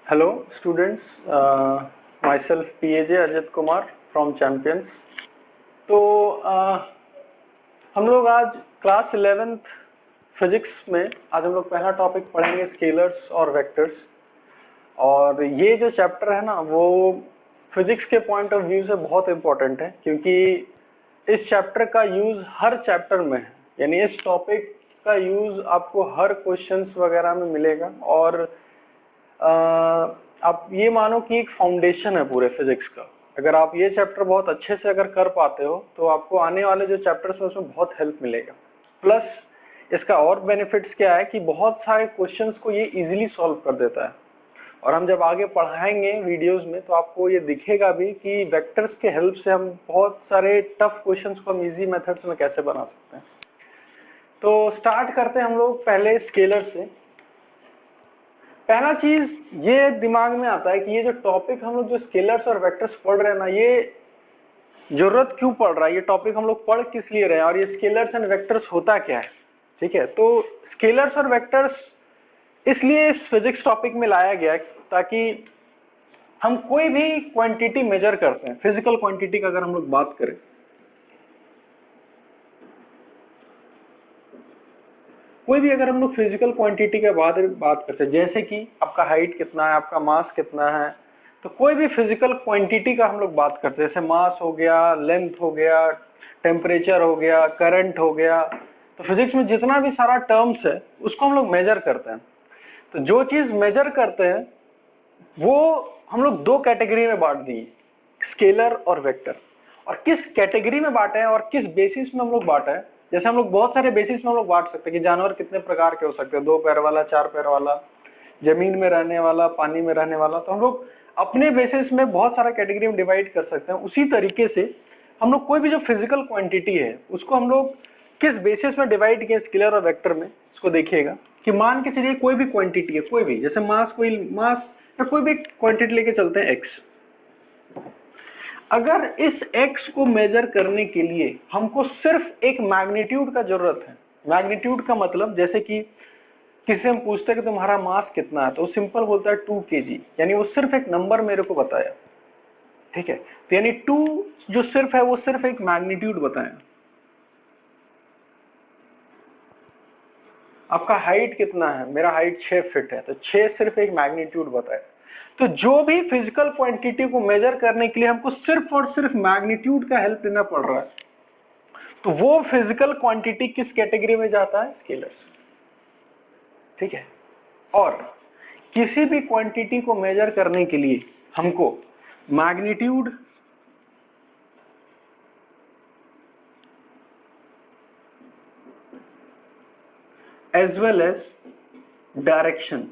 Hello, students. Myself PAJ Ajit Kumar from Champions. तो हम लोग आज क्लास 11th फिजिक्स में आज हम लोग पहला टॉपिक पढ़ेंगे स्केलर्स और वेक्टर्स। और ये जो चैप्टर है ना वो फिजिक्स के पॉइंट ऑफ व्यू से बहुत इंपॉर्टेंट है, क्योंकि इस चैप्टर का यूज हर चैप्टर में है। यानी इस टॉपिक का यूज आपको हर क्वेश्चंस वगैरह में मिलेगा। और आप ये मानो कि एक फाउंडेशन है पूरे फिजिक्स का। अगर आप ये चैप्टर बहुत अच्छे से अगर कर पाते हो तो आपको आने वाले जो चैप्टर्स हैं उसमें बहुत हेल्प मिलेगा। प्लस इसका और बेनिफिट्स क्या है कि बहुत सारे क्वेश्चंस को ये इजीली सॉल्व कर देता है। और हम जब आगे पढ़ाएंगे वीडियोस में तो आपको ये दिखेगा भी कि वेक्टर्स के हेल्प से हम बहुत सारे टफ क्वेश्चंस को हम इजी मेथड्स में कैसे बना सकते हैं। तो स्टार्ट करते हैं हम लोग पहले स्केलर से। पहला चीज ये दिमाग में आता है कि ये जो टॉपिक हम लोग जो स्केलर्स और वेक्टर्स पढ़ रहे हैं ना, ये जरूरत क्यों पड़ रहा है, ये टॉपिक हम लोग पढ़ किस लिए रहे हैं, और ये स्केलर्स एंड वेक्टर्स होता क्या है। ठीक है, तो स्केलर्स और वेक्टर्स इसलिए इस फिजिक्स टॉपिक में लाया गया ताकि हम कोई भी क्वांटिटी मेजर करते हैं, फिजिकल क्वांटिटी का अगर हम लोग बात करें, कोई भी अगर हम लोग फिजिकल क्वांटिटी के बात करते हैं, जैसे कि आपका हाइट कितना है, आपका मास कितना है, तो कोई भी फिजिकल क्वांटिटी का हम लोग बात करते हैं, जैसे मास हो गया, लेंथ हो गया, टेम्परेचर हो गया, करंट हो गया। तो फिजिक्स में जितना भी सारा टर्म्स है उसको हम लोग मेजर करते हैं। तो जो चीज मेजर करते हैं वो हम लोग दो कैटेगरी में बांट दिए, स्केलर और वेक्टर। और किस कैटेगरी में बांटे हैं और किस बेसिस में हम लोग बांटे हैं, जैसे हम लोग बहुत सारे बेसिस में हम लोग बांट सकते हैं कि जानवर कितने प्रकार के हो सकते हैं, 2 पैर वाला, 4 पैर वाला, जमीन में रहने वाला, पानी में रहने वाला। तो हम लोग अपने बेसिस में बहुत सारा कैटेगरी में डिवाइड कर सकते हैं। उसी तरीके से हम लोग कोई भी जो फिजिकल क्वांटिटी है उसको हम लोग किस बेसिस में डिवाइड किया, स्केलर और वेक्टर में, इसको देखिएगा। कि मान के चलिए कोई भी क्वांटिटी है, कोई भी, जैसे मास, कोई मास या कोई भी क्वांटिटी लेके चलते हैं एक्स। अगर इस एक्स को मेजर करने के लिए हमको सिर्फ एक मैग्नीट्यूड का जरूरत है। मैग्नीट्यूड का मतलब जैसे कि किसी से हम पूछते हैं कि तुम्हारा मास कितना है, तो सिंपल बोलता है 2 kg, यानी वो सिर्फ एक नंबर मेरे को बताया। ठीक है, तो यानी 2 जो सिर्फ है वो सिर्फ एक मैग्नीट्यूड बताया। आपका हाइट कितना है, मेरा हाइट 6 फीट है, तो 6 सिर्फ एक मैग्नीट्यूड बताया। तो जो भी फिजिकल क्वांटिटी को मेजर करने के लिए हमको सिर्फ और सिर्फ मैग्नीट्यूड का हेल्प लेना पड़ रहा है, तो वो फिजिकल क्वांटिटी किस कैटेगरी में जाता है, स्केलर्स। ठीक है, और किसी भी क्वांटिटी को मेजर करने के लिए हमको magnitude as well as direction,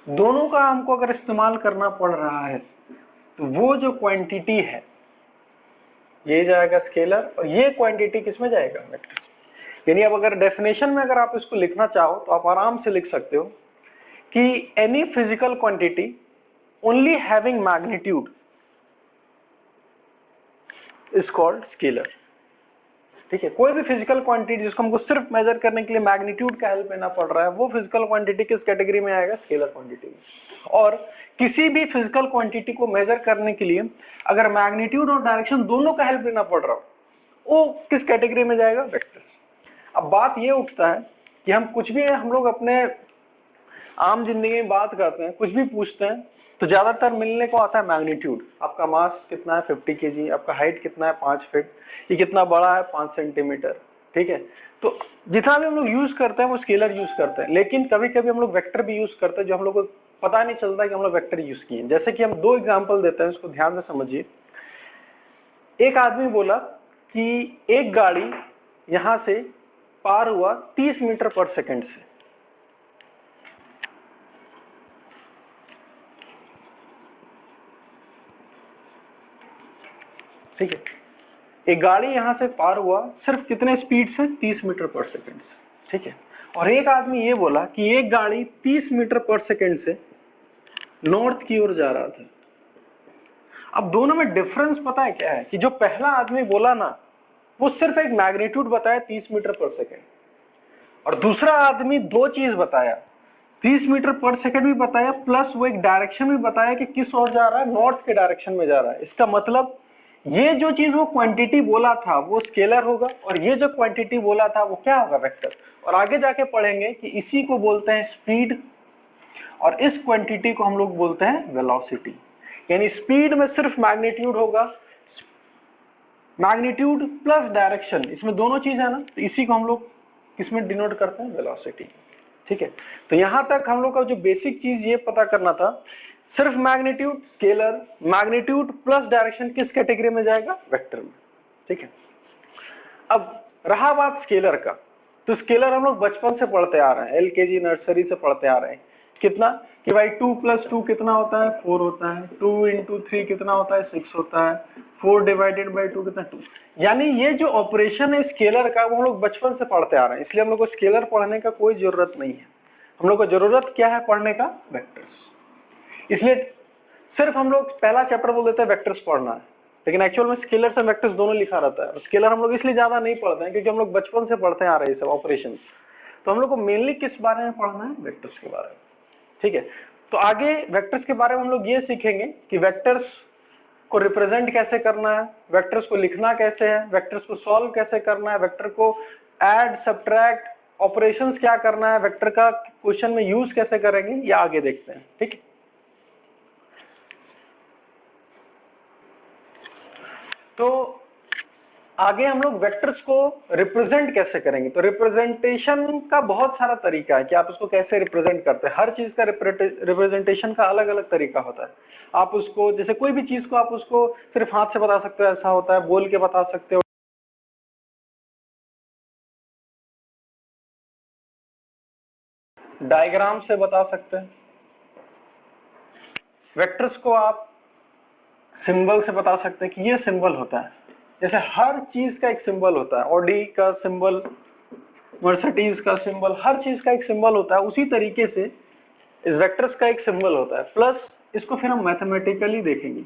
दोनों का हमको अगर इस्तेमाल करना पड़ रहा है, तो वो जो क्वांटिटी है ये जाएगा स्केलर, और ये क्वांटिटी किसमें जाएगा, वेक्टर। यानी अब अगर डेफिनेशन में अगर आप इसको लिखना चाहो तो आप आराम से लिख सकते हो कि any physical quantity only having magnitude is called scalar. ठीक है, कोई भी फिजिकल क्वांटिटी जिसको हमको सिर्फ मेजर करने के लिए मैग्नीट्यूड का हेल्प लेना पड़ रहा है, वो फिजिकल क्वांटिटी किस कैटेगरी में आएगा, स्केलर क्वांटिटी में। और किसी भी फिजिकल क्वांटिटी को मेजर करने के लिए अगर मैग्नीट्यूड और डायरेक्शन दोनों का हेल्प लेना पड़ रहा हो, वो किस कैटेगरी में जाएगा, वेक्टर। अब बात ये उठता है कि हम कुछ भी हम लोग अपने आम जिंदगी में बात करते हैं, कुछ भी पूछते हैं, तो ज्यादातर मिलने को आता है मैग्नीट्यूड। आपका मास कितना है, 50 kg, आपका हाइट कितना है, 5 फीट, ये कितना बड़ा है, 5 सेंटीमीटर। ठीक है, तो जितना भी हम लोग यूज करते हैं वो स्केलर यूज करते हैं, लेकिन कभी कभी हम लोग वेक्टर भी यूज करते हैं जो हम लोग को पता नहीं चलता कि हम लोग वेक्टर यूज किए। जैसे कि हम 2 एग्जाम्पल देते हैं, उसको ध्यान से समझिए। एक आदमी बोला कि एक गाड़ी यहां से पार हुआ 30 मीटर पर सेकंड से। ठीक है, एक गाड़ी यहां से पार हुआ सिर्फ कितने स्पीड से, 30 मीटर पर सेकंड से। ठीक है, और एक आदमी ये बोला कि एक गाड़ी 30 मीटर पर सेकंड से नॉर्थ की ओर जा रहा था। अब दोनों में डिफरेंस पता है क्या है, कि जो पहला आदमी बोला ना वो सिर्फ एक मैग्नीट्यूड बताया 30 मीटर पर सेकंड, और दूसरा आदमी दो चीज बताया। 30 मीटर पर सेकंड भी बताया, प्लस वो एक डायरेक्शन भी बताया कि किस ओर जा रहा है, नॉर्थ के डायरेक्शन में जा रहा है। इसका मतलब ये जो चीज वो क्वांटिटी बोला था वो स्केलर होगा, और ये जो क्वांटिटी बोला था वो क्या होगा, वेक्टर। और आगे जाके पढ़ेंगे कि इसी को बोलते हैं स्पीड, और इस क्वांटिटी को हम लोग बोलते हैं वेलोसिटी। यानी स्पीड में सिर्फ मैग्नीट्यूड होगा, मैग्नीट्यूड प्लस डायरेक्शन, इसमें दोनों चीज है ना, तो इसी को हम लोग किसमें डिनोट करते हैं, वेलोसिटी। ठीक है, तो यहां तक हम लोग का जो बेसिक चीज ये पता करना था, सिर्फ magnitude scalar, magnitude plus direction किस कैटेगरी में जाएगा, वेक्टर में। ठीक है, अब रहा बात स्केलर का, तो स्केलर हम लोग बचपन से पढ़ते आ रहे हैं, एलकेजी नर्सरी से पढ़ते आ रहे हैं। कितना कि भाई 2 + 2 कितना होता है, 4 होता है, 2 × 3 कितना होता है, 6 होता है, 4 / 2 कितना, 2। यानी ये जो ऑपरेशन है स्केलर का वो हम लोग बचपन से पढ़ते आ रहे हैं, इसलिए हम लोग को स्केलर पढ़ने का कोई जरूरत नहीं है। हम लोग को जरूरत क्या है पढ़ने का, वेक्टर्स। इसलिए सिर्फ हम लोग पहला चैप्टर बोल देते हैं वेक्टर्स पढ़ना है, लेकिन एक्चुअल में स्केलर्स और वेक्टर्स दोनों लिखा रहता है। और स्केलर हम लोग इसलिए ज्यादा नहीं पढ़ते हैं क्योंकि हम लोग बचपन से पढ़ते आ रहे हैं सब ऑपरेशन। तो हम लोग को मेनली किस बारे में पढ़ना है, वेक्टर्स के बारे में। ठीक है, तो आगे वेक्टर्स के बारे में हम लोग ये सीखेंगे कि वेक्टर्स को रिप्रेजेंट कैसे करना है, वेक्टर्स को लिखना कैसे है, वेक्टर्स को सॉल्व कैसे करना है, वेक्टर को ऐड सब्ट्रैक्ट ऑपरेशंस क्या करना है, वेक्टर का क्वेश्चन में यूज कैसे करेंगे, ये आगे देखते हैं। ठीक है, तो आगे हम लोग वेक्टर्स को रिप्रेजेंट कैसे करेंगे। तो रिप्रेजेंटेशन का बहुत सारा तरीका है कि आप उसको कैसे रिप्रेजेंट करते हैं। हर चीज का रिप्रेजेंटेशन का अलग अलग तरीका होता है। आप उसको जैसे कोई भी चीज को आप उसको सिर्फ हाथ से बता सकते हो, ऐसा होता है, बोल के बता सकते हो, डायग्राम से बता सकते हैं। वेक्टर्स को आप सिंबल से बता सकते हैं कि ये सिंबल होता है। जैसे हर चीज का एक सिंबल होता है, ऑडी का सिंबल, मर्सिडीज का सिंबल, हर चीज का एक सिंबल होता है, उसी तरीके से इस वेक्टर्स का एक सिंबल होता है। प्लस इसको फिर हम मैथमेटिकली देखेंगे,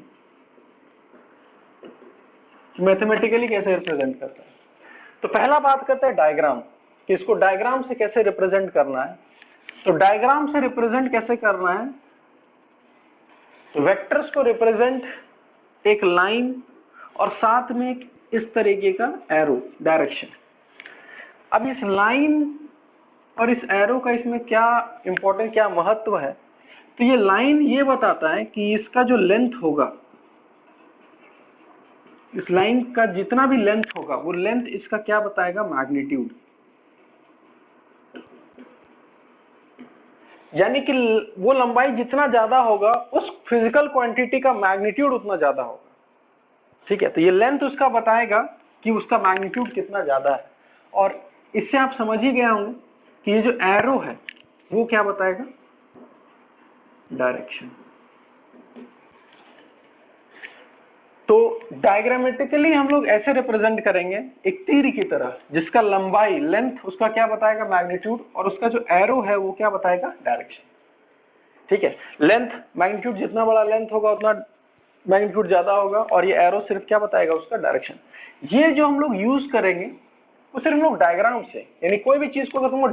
मैथमेटिकली कैसे रिप्रेजेंट करते हैं। तो पहला बात करते हैं डायग्राम, कि इसको डायग्राम से कैसे रिप्रेजेंट करना है। तो डायग्राम से रिप्रेजेंट कैसे करना है, तो वेक्टर्स को रिप्रेजेंट एक लाइन और साथ में एक इस तरीके का एरो, डायरेक्शन। अब इस लाइन और इस एरो का इसमें क्या इंपॉर्टेंट, क्या महत्व है, तो ये लाइन ये बताता है कि इसका जो लेंथ होगा, इस लाइन का जितना भी लेंथ होगा वो लेंथ इसका क्या बताएगा, मैग्नीट्यूड। यानी कि वो लंबाई जितना ज्यादा होगा उस फिजिकल क्वांटिटी का मैग्नीट्यूड उतना ज्यादा होगा। ठीक है, तो ये लेंथ उसका बताएगा कि उसका मैग्नीट्यूड कितना ज्यादा है। और इससे आप समझ ही गए होंगे कि ये जो एरो है वो क्या बताएगा, डायरेक्शन। तो डायग्रामेटिकली हम लोग ऐसे रिप्रेजेंट करेंगे एक तीर की तरह, जिसका लंबाई लेंथ उसका क्या बताएगा, मैग्नीट्यूड, और उसका जो एरो है वो क्या बताएगा, डायरेक्शन। ठीक है, लेंथ मैग्नीट्यूड, जितना बड़ा लेंथ होगा उतना मैग्नीट्यूड ज्यादा होगा, और ये एरो सिर्फ क्या बताएगा, उसका डायरेक्शन। ये जो हम लोग यूज करेंगे वो सिर्फ हम लोग डायग्राम से, यानी कोई भी चीज को अगर तुमको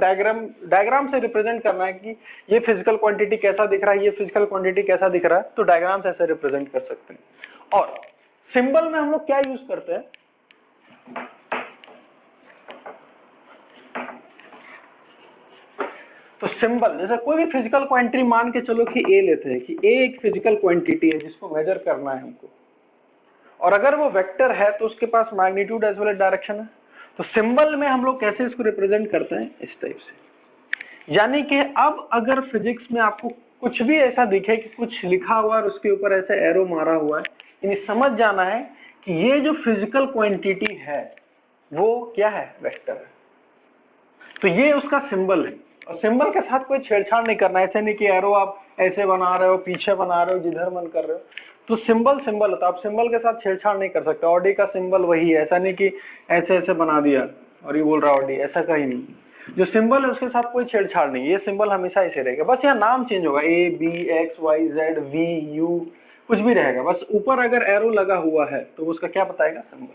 डायग्राम से रिप्रेजेंट करना है कि ये फिजिकल क्वांटिटी कैसा दिख रहा है, ये फिजिकल क्वांटिटी कैसा दिख रहा है, तो डायग्राम से ऐसे रिप्रेजेंट कर सकते हैं। और सिंबल में हम लोग क्या यूज करते हैं, तो सिंबल, जैसे कोई भी फिजिकल क्वांटिटी मान के चलो कि ए लेते हैं, कि ए एक फिजिकल क्वांटिटी है जिसको मेजर करना है हमको, और अगर वो वेक्टर है तो उसके पास magnitude as well as direction है। तो सिंबल में हम लोग कैसे इसको रिप्रेजेंट करते हैं, इस टाइप से। यानी कि अब अगर फिजिक्स में आपको कुछ भी ऐसा दिखे कि कुछ लिखा हुआ और उसके ऊपर ऐसे एरो मारा हुआ है, यानी समझ जाना है कि ये जो फिजिकल क्वांटिटी है वो क्या है, वेक्टर है। तो ये उसका सिंबल है, और सिंबल के साथ कोई छेड़छाड़ नहीं करना है। ऐसे नहीं कि एरो आप ऐसे बना रहे हो, पीछे बना रहे हो, जिधर मन कर रहे हो, तो सिंबल सिंबल होता है। आप सिंबल के साथ छेड़छाड़ नहीं कर सकते। ऑडी का सिंबल वही है, ऐसा नहीं कि ऐसे ऐसे बना दिया और ये बोल रहा ऑडी, ऐसा कहीं नहीं। जो सिंबल है उसके साथ कोई छेड़छाड़ नहीं, ये सिंबल हमेशा ऐसे रहेगा, बस यहाँ नाम चेंज होगा, A B X Y Z V U कुछ भी रहेगा, बस ऊपर अगर एरो लगा हुआ है तो उसका क्या बताएगा, सिंबल।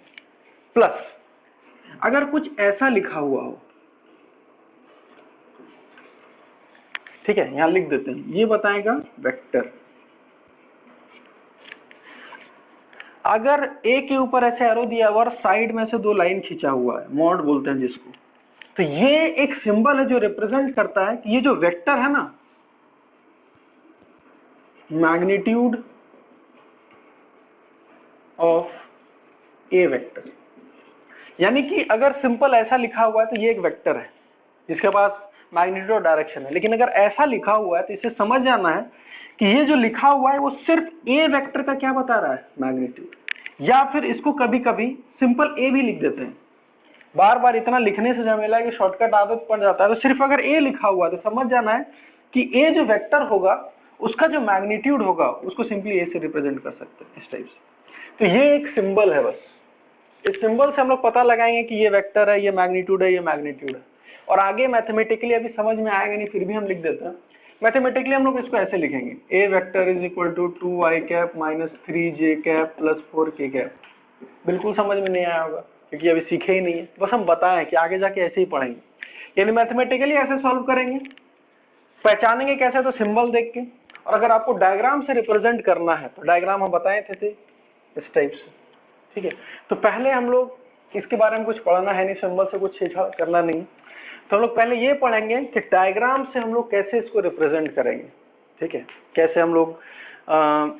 प्लस अगर कुछ ऐसा लिखा हुआ हो, ठीक है, यहां लिख देते हैं, ये बताएगा वेक्टर। अगर ए के ऊपर ऐसे एरो दिया हुआ और साइड में से दो लाइन खींचा हुआ है, मॉड बोलते हैं जिसको, तो ये एक सिंबल है जो रिप्रेजेंट करता है कि ये जो वेक्टर है ना, मैग्नीट्यूड ऑफ ए वेक्टर। यानी कि अगर सिंपल ऐसा लिखा हुआ है तो ये एक वेक्टर है जिसके पास मैग्नीट्यूड और डायरेक्शन है, लेकिन अगर ऐसा लिखा हुआ है तो इसे समझ जाना है कि ये जो लिखा हुआ है वो सिर्फ ए वेक्टर का क्या बता रहा है, मैग्नीट्यूड। या फिर इसको कभी कभी सिंपल ए भी लिख देते हैं, बार बार इतना लिखने से झमेला है कि शॉर्टकट आदत पड़ जाता है। तो सिर्फ अगर ए लिखा हुआ है तो समझ जाना है कि ए जो वेक्टर होगा उसका जो मैग्नीट्यूड होगा उसको सिंपली ए से रिप्रेजेंट कर सकते हैं, इस टाइप से। तो ये एक सिंबल है, बस इस सिंबल से हम लोग पता लगाएंगे कि ये वेक्टर है, ये मैग्नीट्यूड है, ये मैग्नीट्यूड है। और आगे मैथमेटिकली अभी समझ में आएगा नहीं, फिर भी हम लिख देते हैं। मैथमेटिकली हम लोग इसको ऐसे लिखेंगे, A vector is equal to 2i cap minus 3j cap plus 4k cap. बिल्कुल समझ में नहीं आया होगा क्योंकि अभी सीखे ही नहीं है, बस हम बताएं कि आगे जाके ऐसे ही पढ़ेंगे। यानी मैथमेटिकली ऐसे सॉल्व करेंगे, पहचानेंगे कैसे, तो सिंबल देख के। और अगर आपको डायग्राम से रिप्रेजेंट करना है तो डायग्राम हम बताए थे इस टाइप से, ठीक है। तो पहले हम लोग इसके बारे में कुछ पढ़ना है नहीं, सिंबल से कुछ करना नहीं, तो हम लोग पहले ये पढ़ेंगे कि डायग्राम से हम लोग कैसे इसको रिप्रेजेंट करेंगे, ठीक है। कैसे हम लोग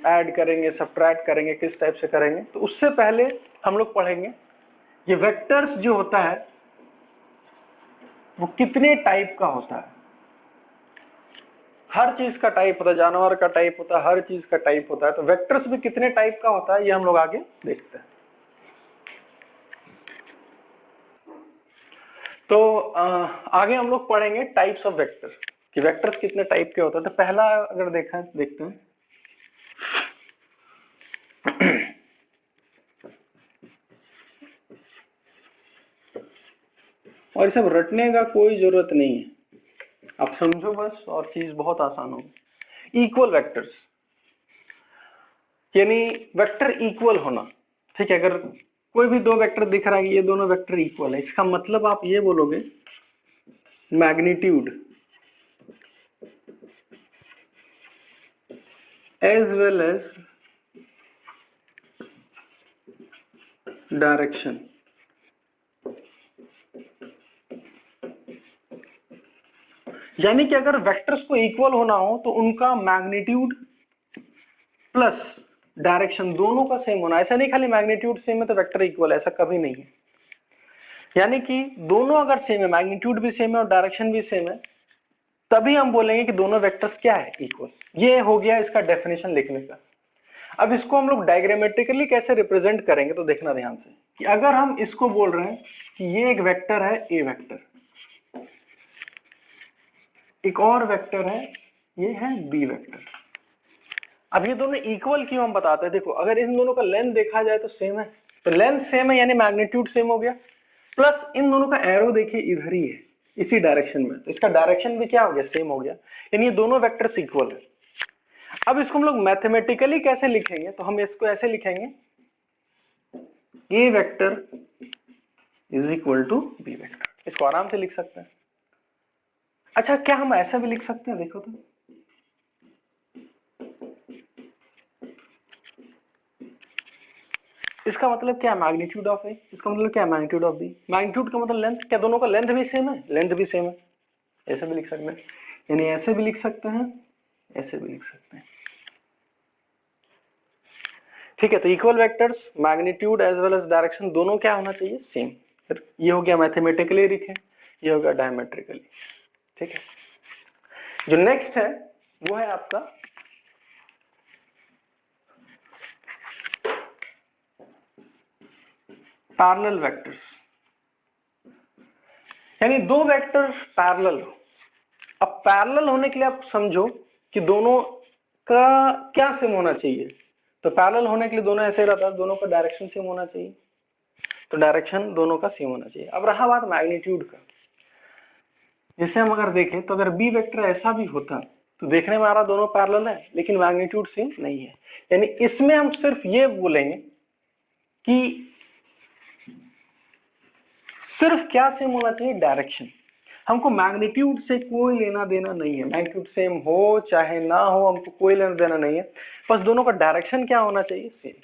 ऐड करेंगे, सब्ट्रैक्ट करेंगे, किस टाइप से करेंगे। तो उससे पहले हम लोग पढ़ेंगे ये वेक्टर्स जो होता है वो कितने टाइप का होता है। हर चीज का टाइप होता है, जानवर का टाइप होता है, हर चीज का टाइप होता है। तो वेक्टर्स भी कितने टाइप का होता है ये हम लोग आगे देखते हैं। तो आगे हम लोग पढ़ेंगे टाइप्स ऑफ वेक्टर, कि वेक्टर्स कितने टाइप के होते हैं। तो पहला अगर देखते हैं और ये सब रटने का कोई जरूरत नहीं है, आप समझो बस और चीज बहुत आसान होगी। इक्वल वेक्टर्स, यानी वेक्टर इक्वल होना, ठीक है। अगर कोई भी दो वेक्टर दिख रहा है कि ये दोनों वेक्टर इक्वल है, इसका मतलब आप ये बोलोगे magnitude as well as direction. यानी कि अगर वेक्टर्स को इक्वल होना हो तो उनका मैग्नीट्यूड प्लस डायरेक्शन दोनों का सेम होना। ऐसा नहीं खाली मैग्नीट्यूड सेम है तो वेक्टर इक्वल है, ऐसा कभी नहीं है। यानी कि दोनों अगर सेम है, मैग्नीट्यूड भी सेम है और डायरेक्शन भी सेम है, तभी हम बोलेंगे कि दोनों वेक्टर्स क्या है, इक्वल। ये हो गया इसका डेफिनेशन लिखने का। अब इसको हम लोग डायग्रामेटिकली कैसे रिप्रेजेंट करेंगे, तो देखना ध्यान से कि अगर हम इसको बोल रहे हैं कि ये एक वेक्टर है ए वेक्टर, एक और वेक्टर है ये है बी वेक्टर। अब ये दोनों इक्वल क्यों हम बताते हैं, देखो अगर इन दोनों का लेंथ देखा जाए तो सेम है, तो लेंथ सेम है यानी मैग्नीट्यूड सेम हो गया। प्लस इन दोनों का एरो देखिए इधर ही है, इसी डायरेक्शन में, तो इसका डायरेक्शन भी क्या हो गया, सेम हो गया। यानी ये दोनों वेक्टर्स इक्वल है। अब इसको हम लोग मैथमेटिकली कैसे लिखेंगे, तो हम इसको ऐसे लिखेंगे, A vector is equal to B vector. इसको आराम से लिख सकते हैं। अच्छा क्या हम ऐसा भी लिख सकते हैं, देखो तो इसका मतलब क्या, मैग्नीट्यूड ऑफ ए, इसका मतलब क्या, मैग्नीट्यूड ऑफ बी। मैग्नीट्यूड का मतलब लेंथ, क्या दोनों का लेंथ भी सेम है, लेंथ भी सेम है। ऐसे भी लिख सकते हैं, यानी ऐसे भी लिख सकते हैं, ऐसे भी लिख सकते हैं, ठीक है। तो equal vectors magnitude as well as direction दोनों क्या होना चाहिए, सेम। फिर ये हो गया मैथमेटिकली लिखे, ये हो गया डायमेट्रिकली, ठीक है। जो नेक्स्ट है वो है आपका पैरेलल वेक्टर्स, यानी दो वेक्टर पैरेलल हो। अब पैरेलल होने के लिए आप समझो कि दोनों का क्या सेम होना चाहिए। तो पैरेलल होने के लिए दोनों ऐसे रहता है, दोनों का डायरेक्शन सेम होना चाहिए, तो डायरेक्शन दोनों का सेम होना चाहिए। अब रहा बात मैग्नीट्यूड का, जैसे हम अगर देखें तो अगर बी वेक्टर ऐसा भी होता तो देखने में आ रहा दोनों पैरेलल है लेकिन मैग्नीट्यूड सेम नहीं है। यानी इसमें हम सिर्फ ये बोलेंगे कि सिर्फ क्या सेम होना चाहिए, डायरेक्शन। हमको मैग्नीट्यूड से कोई लेना देना नहीं है, मैग्नीट्यूड सेम हो चाहे ना हो हमको कोई लेना देना नहीं है, बस दोनों का डायरेक्शन क्या होना चाहिए, सेम।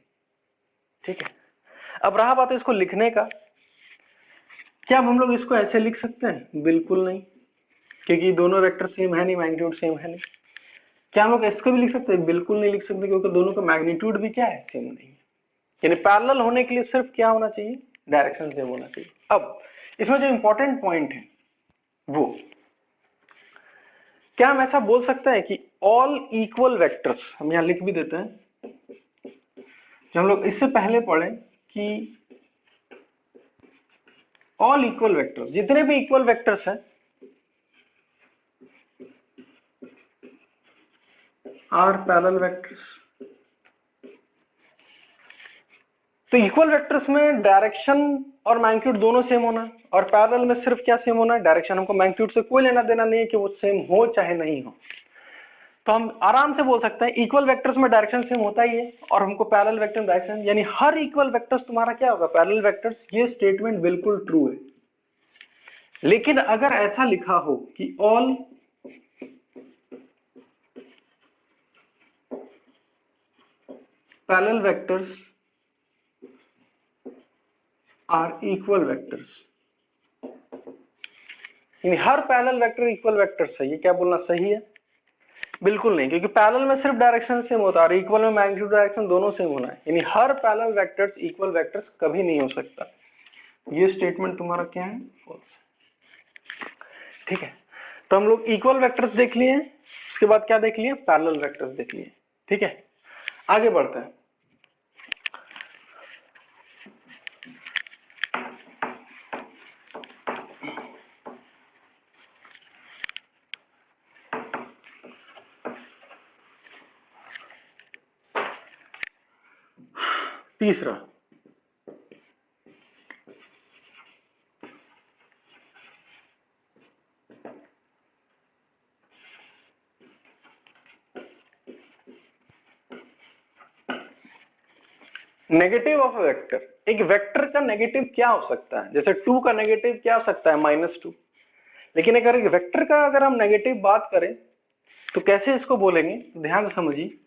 ठीक है, अब रहा बात इसको लिखने का, क्या अब हम लोग इसको ऐसे लिख सकते हैं, बिल्कुल नहीं, क्योंकि दोनों वेक्टर सेम है नहीं, मैग्नीट्यूड सेम है नहीं। क्या हम लोग इसको भी लिख सकते हैं, बिल्कुल नहीं लिख सकते, क्योंकि दोनों का मैग्नीट्यूड भी क्या है, सेम नहीं है। यानी पैरेलल होने के लिए सिर्फ क्या होना चाहिए, डायरेक्शन सेम होना चाहिए। अब इसमें जो इंपॉर्टेंट पॉइंट है वो, क्या हम ऐसा बोल सकते हैं कि ऑल इक्वल वेक्टर्स, हम यहां लिख भी देते हैं, जो हम लोग इससे पहले पढ़े कि ऑल इक्वल वेक्टर्स, जितने भी इक्वल वेक्टर्स हैं आर पैरेलल वेक्टर्स। तो इक्वल वेक्टर्स में डायरेक्शन और मैग्नीट्यूड दोनों सेम होना, और पैरेलल में सिर्फ क्या सेम होना, डायरेक्शन। हमको मैग्नीट्यूड से कोई लेना देना नहीं है कि वो सेम हो चाहे नहीं हो। तो हम आराम से बोल सकते हैं इक्वल वेक्टर्स में डायरेक्शन सेम होता ही है, और हमको पैरेलल वेक्टर में डायरेक्शन, यानी हर इक्वल वेक्टर्स तुम्हारा क्या होगा, पैरेलल वेक्टर्स। ये स्टेटमेंट बिल्कुल ट्रू है। लेकिन अगर ऐसा लिखा हो कि all parallel vectors are equal vectors, यानी हर पैरेलल वेक्टर इक्वल वेक्टर्स है, ये क्या बोलना सही है, बिल्कुल नहीं, क्योंकि पैरेलल में सिर्फ डायरेक्शन सेम होता है और इक्वल में मैग्नीट्यूड डायरेक्शन दोनों सेम होना है, यानी हर पैरेलल वेक्टर्स इक्वल वेक्टर्स कभी नहीं हो सकता। ये स्टेटमेंट तुम्हारा क्या है, फॉल्स। ठीक है, तो हम लोग इक्वल वेक्टर्स देख लिए, उसके बाद क्या देख लिए, पैरेलल वेक्टर्स देख लिए। ठीक है, आगे बढ़ते हैं। तीसरा, नेगेटिव ऑफ अ वेक्टर। एक वेक्टर का नेगेटिव क्या हो सकता है, जैसे 2 का नेगेटिव क्या हो सकता है, -2। लेकिन अगर एक वेक्टर का अगर हम नेगेटिव बात करें तो कैसे इसको बोलेंगे, ध्यान से समझिए।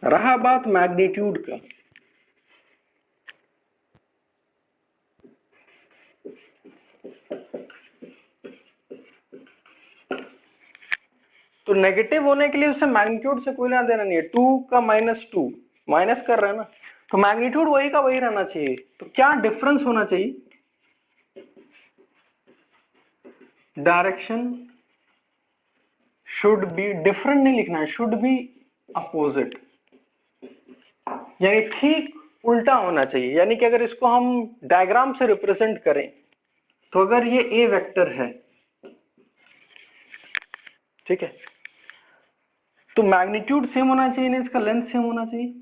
रहा बात मैग्नीट्यूड का, तो नेगेटिव होने के लिए उससे मैग्नीट्यूड से कोई लेना देना नहीं है। 2 का -2 माइनस कर रहे हैं ना, तो मैग्नीट्यूड वही का वही रहना चाहिए। तो क्या डिफरेंस होना चाहिए, डायरेक्शन शुड बी, डिफरेंट नहीं लिखना है, शुड बी अपोजिट, यानी ठीक उल्टा होना चाहिए। यानी कि अगर इसको हम डायग्राम से रिप्रेजेंट करें, तो अगर ये ए वेक्टर है, ठीक है, तो मैग्नीट्यूड सेम होना चाहिए ना, इसका लेंथ सेम होना चाहिए।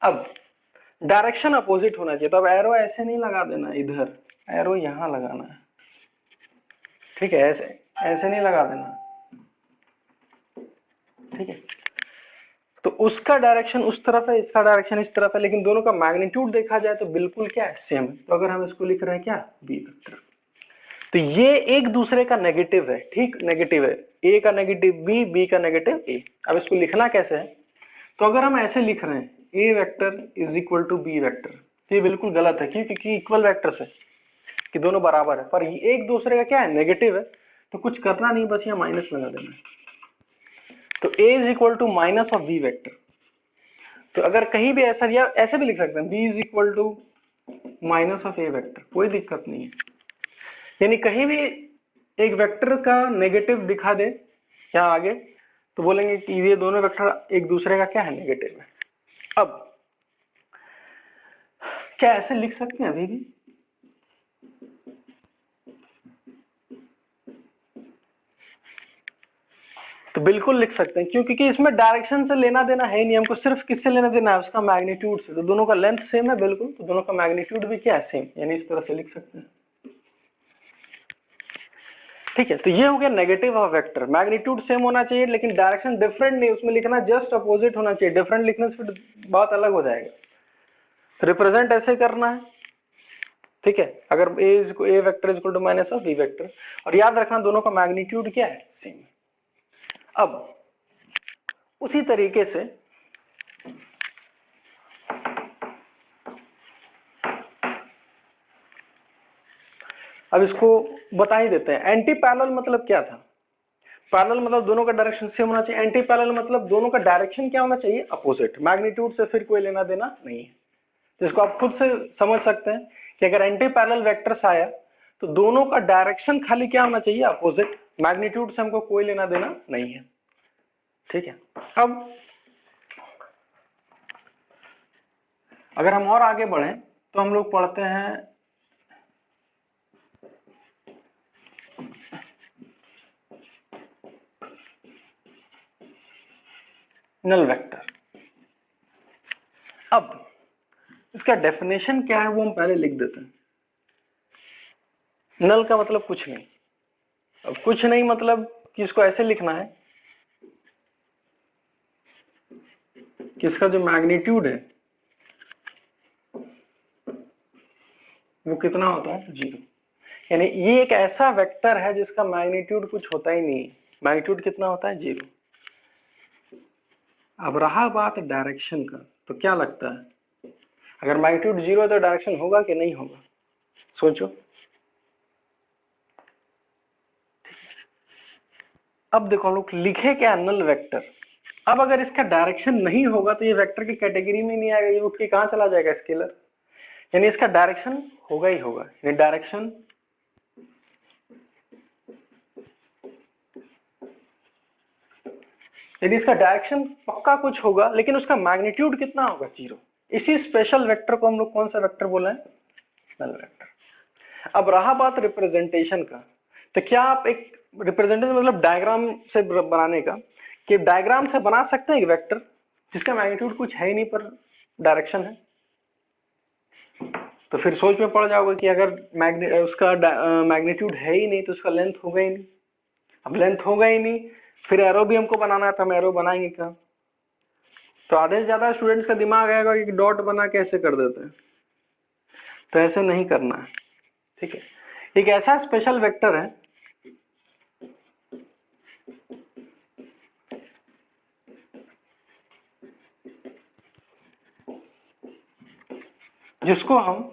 अब डायरेक्शन अपोजिट होना चाहिए, तो अब एरो ऐसे नहीं लगा देना, इधर एरो यहां लगाना है। ठीक है, ऐसे ऐसे नहीं लगा देना। ठीक है, तो उसका डायरेक्शन उस तरफ है, इसका डायरेक्शन इस तरफ है, लेकिन दोनों का मैग्नीट्यूड देखा जाए तो बिल्कुल क्या है, सेम है। तो अगर हम इसको लिख रहे हैं क्या, बी वेक्टर, तो ये एक दूसरे का नेगेटिव है। ठीक, नेगेटिव है, ए का नेगेटिव बी, बी का नेगेटिव ए। अब इसको लिखना कैसे है, तो अगर हम ऐसे लिख रहे हैं A vector is equal to B vector, तो ये बिल्कुल गलत है। क्यों, क्योंकि इक्वल वेक्टर्स है कि दोनों बराबर है, पर ये एक दूसरे का क्या है, नेगेटिव है। तो कुछ करना नहीं, बस यहाँ माइनस लगा देना है। तो a is equal to minus of B vector. तो अगर कहीं भी ऐसा, या ऐसे भी लिख सकते हैं, b is equal to minus of A vector, कोई दिक्कत नहीं है। यानी कहीं भी एक वेक्टर का नेगेटिव दिखा दे यहाँ आगे, तो बोलेंगे कि ये दोनों वेक्टर एक दूसरे का क्या है, नेगेटिव है। अब क्या ऐसे लिख सकते हैं अभी भी, तो बिल्कुल लिख सकते हैं। क्यों, क्योंकि इसमें डायरेक्शन से लेना देना है नहीं, हमको सिर्फ किससे लेना देना है, उसका मैग्नीट्यूड से। तो दोनों का लेंथ सेम है बिल्कुल, तो दोनों का मैग्नीट्यूड भी क्या है, सेम, यानी इस तरह से लिख सकते हैं। ठीक है, तो ये हो गया negative of vector. Magnitude same होना चाहिए लेकिन डायरेक्शन डिफरेंट नहीं, उसमें लिखना जस्ट अपोजिट होना चाहिए। डिफरेंट लिखने से फिर बात अलग हो जाएगा। रिप्रेजेंट ऐसे करना है, ठीक है, अगर A vector is equal to minus of B vector, और याद रखना दोनों का मैग्नीट्यूड क्या है, सेम। अब उसी तरीके से अब इसको बता ही देते हैं। एंटी पैरेलल मतलब क्या था? पैरेलल मतलब दोनों का डायरेक्शन सेम होना चाहिए। एंटी पैरेलल मतलब दोनों का डायरेक्शन क्या होना चाहिए, अपोजिट। मैग्नीट्यूड से फिर कोई लेना देना नहीं है, जिसको आप खुद से समझ सकते हैं कि अगर एंटी पैरेलल वेक्टर्स आया तो दोनों का डायरेक्शन खाली क्या होना चाहिए, अपोजिट। मैग्नीट्यूड से हमको कोई लेना देना नहीं है, ठीक है। अब अगर हम और आगे बढ़े तो हम लोग पढ़ते हैं नल वेक्टर। अब इसका डेफिनेशन क्या है वो हम पहले लिख देते हैं। नल का मतलब कुछ नहीं। अब कुछ नहीं मतलब कि इसको ऐसे लिखना है कि इसका जो मैग्नीट्यूड है वो कितना होता है, 0। यानी ये एक ऐसा वेक्टर है जिसका मैग्नीट्यूड कुछ होता ही नहीं है। मैग्नीट्यूड कितना होता है, 0। अब रहा बात डायरेक्शन का, तो क्या लगता है अगर मैग्नीट्यूड 0 है तो डायरेक्शन होगा कि नहीं होगा, सोचो। अब देखो हम लोग लिखे क्या, नल वेक्टर। अब अगर इसका डायरेक्शन नहीं होगा तो ये वेक्टर की कैटेगरी में नहीं आएगा, ये उठ के कहां चला जाएगा, स्केलर। यानी इसका डायरेक्शन होगा ही होगा, यानी डायरेक्शन यदि इसका डायरेक्शन पक्का कुछ होगा, लेकिन उसका मैग्नीट्यूड कितना होगा, 0। इसी स्पेशल वेक्टर को हम लोग कौन सा वेक्टर बोला है, नल वेक्टर। अब रहा बात रिप्रेजेंटेशन का, तो क्या आप एक रिप्रेजेंटेशन मतलब डायग्राम से बनाने का, कि डायग्राम से बना सकते हैं एक वेक्टर जिसका मैग्नीट्यूड कुछ है ही नहीं पर डायरेक्शन है? तो फिर सोच में पड़ जाओगे कि अगर उसका मैग्नीट्यूड है ही नहीं तो उसका लेंथ होगा ही नहीं। अब लेंथ होगा ही नहीं, फिर एरो भी हमको बनाना है तो हम एरो बनाएंगे कहाँ? तो आधे से ज्यादा स्टूडेंट्स का दिमाग आएगा कि डॉट बना के ऐसे कर देते हैं, तो ऐसे नहीं करना है, ठीक है। एक ऐसा स्पेशल वेक्टर है जिसको हम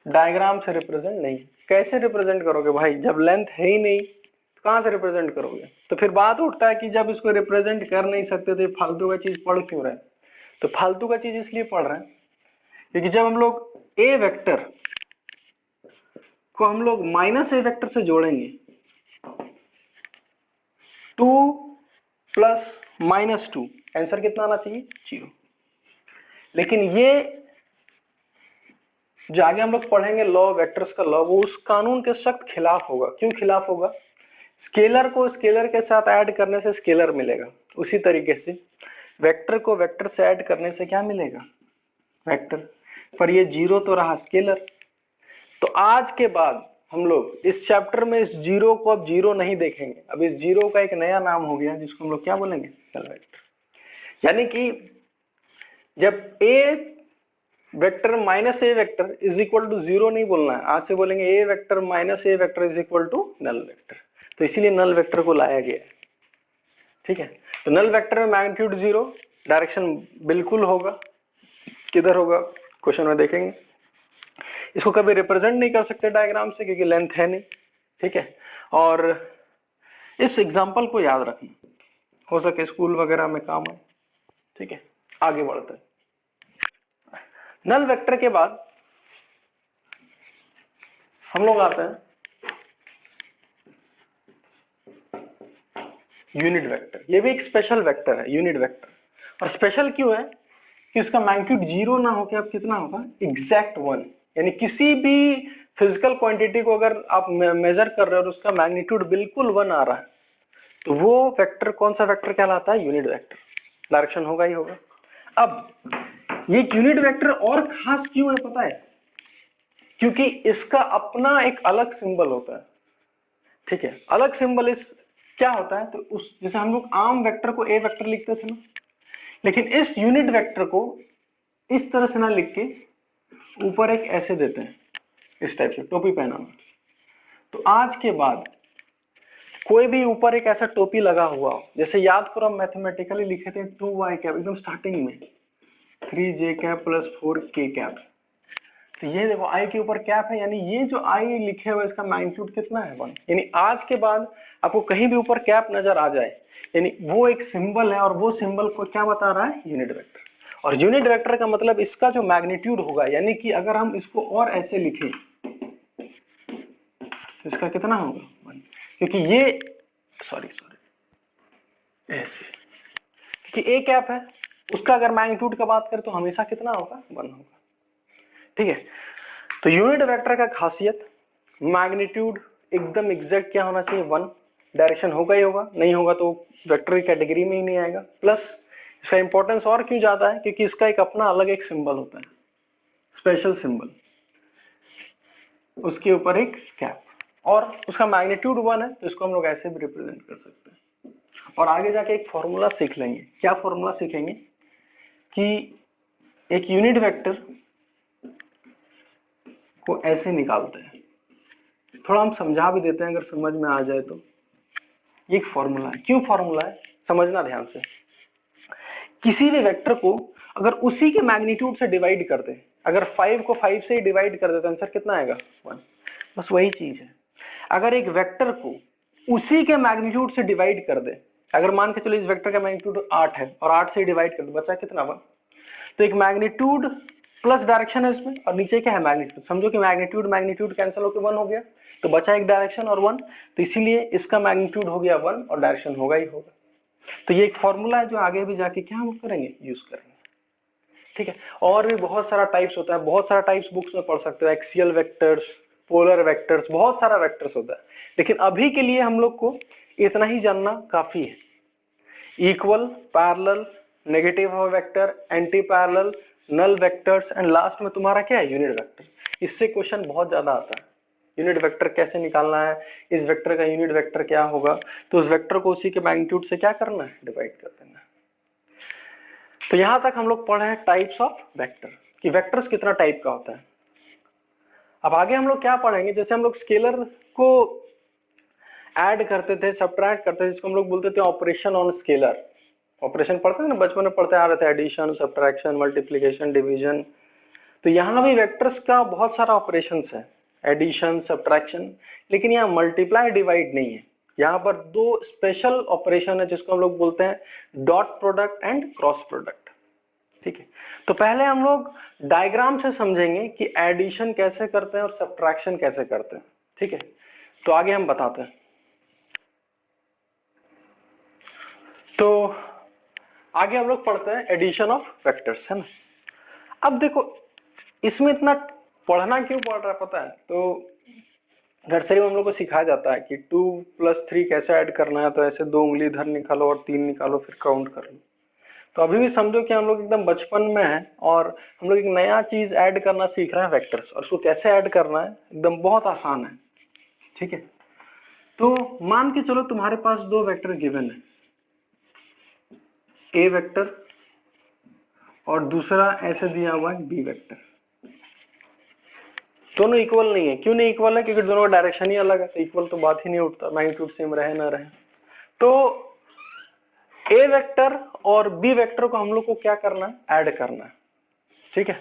डायग्राम से रिप्रेजेंट नहीं, कैसे रिप्रेजेंट करोगे भाई, जब लेंथ है ही नहीं तो कहां से रिप्रेजेंट करोगे? तो फिर बात उठता है कि जब इसको रिप्रेजेंट कर नहीं सकते तो फालतू का चीज पढ़ क्यों रहे? तो फालतू का चीज इसलिए पढ़ रहे हैं क्योंकि जब हम लोग ए वेक्टर को हम लोग माइनस ए वेक्टर से जोड़ेंगे, 2 प्लस -2, आंसर कितना आना चाहिए, 0। लेकिन ये जो आगे हम लोग पढ़ेंगे लॉ, वेक्टर्स का लॉ, वो उस कानून के सख्त खिलाफ होगा। क्यों खिलाफ होगा? स्केलर को स्केलर के साथ ऐड करने से स्केलर मिलेगा, उसी तरीके से वेक्टर को वेक्टर से ऐड करने से क्या मिलेगा, वेक्टर। पर ये 0 तो रहा स्केलर। तो आज के बाद हम लोग इस चैप्टर में इस 0 को अब 0 नहीं देखेंगे। अब इस 0 का एक नया नाम हो गया जिसको हम लोग क्या बोलेंगे, नल वेक्टर। यानी कि जब A vector minus A vector is equal to 0 नहीं बोलना है, आज से बोलेंगे A vector minus A vector is equal to null vector. तो इसीलिए नल वेक्टर को लाया गया है, ठीक है। तो नल वेक्टर में मैग्नीट्यूड 0, डायरेक्शन बिल्कुल होगा, किधर होगा क्वेश्चन में देखेंगे। इसको कभी रिप्रेजेंट नहीं कर सकते डायग्राम से क्योंकि लेंथ है नहीं, ठीक है। और इस एग्जांपल को याद रखना, हो सके स्कूल वगैरह में काम आए, ठीक है। आगे बढ़ते हैं। नल वेक्टर के बाद हम लोग आते हैं यूनिट वेक्टर। ये भी एक स्पेशल वेक्टर है, यूनिट वेक्टर। और स्पेशल क्यों है कि उसका मैग्नीट्यूड 0 ना होकर अब कितना होगा, एग्जैक्ट 1। यानी किसी भी फिजिकल क्वांटिटी को अगर आप मेजर कर रहे हो और उसका मैग्नीट्यूड बिल्कुल 1 आ रहा है तो वो वेक्टर कौन सा वेक्टर कहलाता है, यूनिट वेक्टर। डायरेक्शन होगा ही होगा। अब ये यूनिट वेक्टर और खास क्यों है पता है? क्योंकि इसका अपना एक अलग सिंबल होता है, ठीक है। अलग सिंबल इस क्या होता है, तो उस जैसे हम लोग आम वेक्टर को ए वेक्टर लिखते थे ना, लेकिन इस यूनिट वेक्टर को इस तरह से ना लिख के ऊपर एक ऐसे देते हैं इस टाइप से टोपी पहना हुआ, तो आज के बाद कोई भी ऊपर एक ऐसा टोपी लगा हुआ हो, जैसे याद करो हम मैथमेटिकली लिखे थे 2y कैप एकदम स्टार्टिंग में 3j cap plus 4k cap, तो ये देखो आई के ऊपर कैप है, यानी ये जो आई लिखे हुए इसका मैग्नीट्यूड कितना है 1। यानी आज के बाद आपको कहीं भी ऊपर कैप नजर आ जाए, यानी वो एक सिंबल है और वो सिंबल को क्या बता रहा है, यूनिट वेक्टर। और यूनिट वेक्टर का मतलब इसका जो मैग्नीट्यूड होगा, यानी कि अगर हम इसको और ऐसे लिखें तो इसका कितना होगा 1, क्योंकि ये सॉरी ऐसे, क्योंकि ए कैप है उसका अगर मैग्नीट्यूड का बात करें तो हमेशा कितना होगा 1 होगा। ठीक है, तो यूनिट वेक्टर का खासियत मैग्नीट्यूड एकदम एग्जैक्ट क्या होना चाहिए 1, डायरेक्शन होगा ही होगा, नहीं होगा तो वेक्टर की कैटेगरी में ही नहीं आएगा। प्लस इसका इंपॉर्टेंस और क्यों ज्यादा है, क्योंकि इसका एक अपना अलग एक सिंबल होता है, स्पेशल सिंबल, उसके ऊपर एक कैप, और उसका मैग्नीट्यूड 1 है तो इसको हम लोग ऐसे भी रिप्रेजेंट कर सकते हैं। और आगे जाके एक फॉर्मूला सीख लेंगे, क्या फॉर्मूला सीखेंगे कि एक यूनिट वेक्टर को ऐसे निकालते हैं, थोड़ा हम समझा भी देते हैं अगर समझ में आ जाए तो। ये एक फॉर्मूला है, क्यों फॉर्मूला है समझना ध्यान से। किसी भी वेक्टर को अगर उसी के मैग्नीट्यूड से डिवाइड कर दे, अगर 5 को 5 से ही डिवाइड कर दे तो आंसर कितना आएगा 1, बस वही चीज है। अगर एक वेक्टर को उसी के मैग्नीट्यूड से डिवाइड कर दे, अगर मान के चलो इस वेक्टर का मैग्नीट्यूड 8 है और 8 से डिवाइड कर दे, बचा कितना 1, तो एक मैग्नीट्यूड प्लस डायरेक्शन है इसमें और नीचे क्या है मैग्नीट्यूड, समझो कि मैग्नीट्यूड मैग्नीट्यूड कैंसिल होकर 1 हो गया, तो बचा एक डायरेक्शन और 1, तो इसीलिए इसका मैग्नीट्यूड हो गया 1 और डायरेक्शन होगा ही होगा। तो ये एक फॉर्मूला है जो आगे भी जाके क्या हम करेंगे, यूज करेंगे। ठीक है, और भी बहुत सारा टाइप्स होता है, बहुत सारा टाइप्स बुक्स में पढ़ सकते हो, एक्सियल वेक्टर्स, पोलर वेक्टर्स, बहुत सारा वेक्टर्स होता है, लेकिन अभी के लिए हम लोग को इतना ही जानना काफी है। Equal, parallel, negative vector, anti parallel, null vectors and last में तुम्हारा क्या है, यूनिट वेक्टर। इससे क्वेश्चन बहुत ज्यादा आता है, यूनिट वेक्टर कैसे निकालना है, इस वेक्टर का यूनिट वेक्टर क्या होगा, तो उस वेक्टर को उसी के मैग्नीट्यूड से क्या करना है, डिवाइड कर देना। तो यहां तक हम लोग पढ़े हैं टाइप्स ऑफ वेक्टर, कि वेक्टर्स कितना टाइप का होता है। अब आगे हम लोग क्या पढ़ेंगे, जैसे हम लोग स्केलर को ऐड करते थे, सब्ट्रैक्ट करते थे, जिसको हम लोग बोलते थे ऑपरेशन ऑन स्केलर। ऑपरेशन पढ़ते थे ना बचपन में, पढ़ते आ रहे थे, एडिशन, सब्ट्रैक्शन, मल्टीप्लिकेशन, डिवीजन। तो यहाँ भी वेक्टर्स का बहुत सारा ऑपरेशंस है, एडिशन, सब्ट्रैक्शन, लेकिन यहाँ मल्टीप्लाई डिवाइड नहीं है। यहाँ पर दो स्पेशल ऑपरेशन है जिसको हम लोग बोलते हैं dot product and cross product. ठीक है, तो पहले हम लोग डायग्राम से समझेंगे कि एडिशन कैसे करते हैं और सब्ट्रैक्शन कैसे करते हैं। ठीक है, तो आगे हम बताते हैं। तो आगे हम लोग पढ़ते हैं एडिशन ऑफ वेक्टर्स, है ना। अब देखो इसमें इतना पढ़ना क्यों पड़ रहा है पता है, तो नर्सरी में हम लोग को सिखाया जाता है कि 2 + 3 कैसे ऐड करना है, तो ऐसे 2 उंगली इधर निकालो और 3 निकालो फिर काउंट कर लो। तो अभी भी समझो कि हम लोग एकदम बचपन में है और हम लोग एक नया चीज ऐड करना सीख रहे हैं वेक्टर्स, और उसको कैसे ऐड करना है एकदम बहुत आसान है। ठीक है, तो मान के चलो तुम्हारे पास दो वेक्टर गिवन है, ए वेक्टर और दूसरा ऐसे दिया हुआ है बी वेक्टर। दोनों इक्वल नहीं है, क्यों नहीं इक्वल है, क्योंकि दोनों का डायरेक्शन ही अलग है, तो इक्वल तो बात ही नहीं उठता, मैग्नीट्यूड सेम रहे ना रहे। तो ए वेक्टर और बी वेक्टर को हम लोग को क्या करना है, ऐड करना है। ठीक है,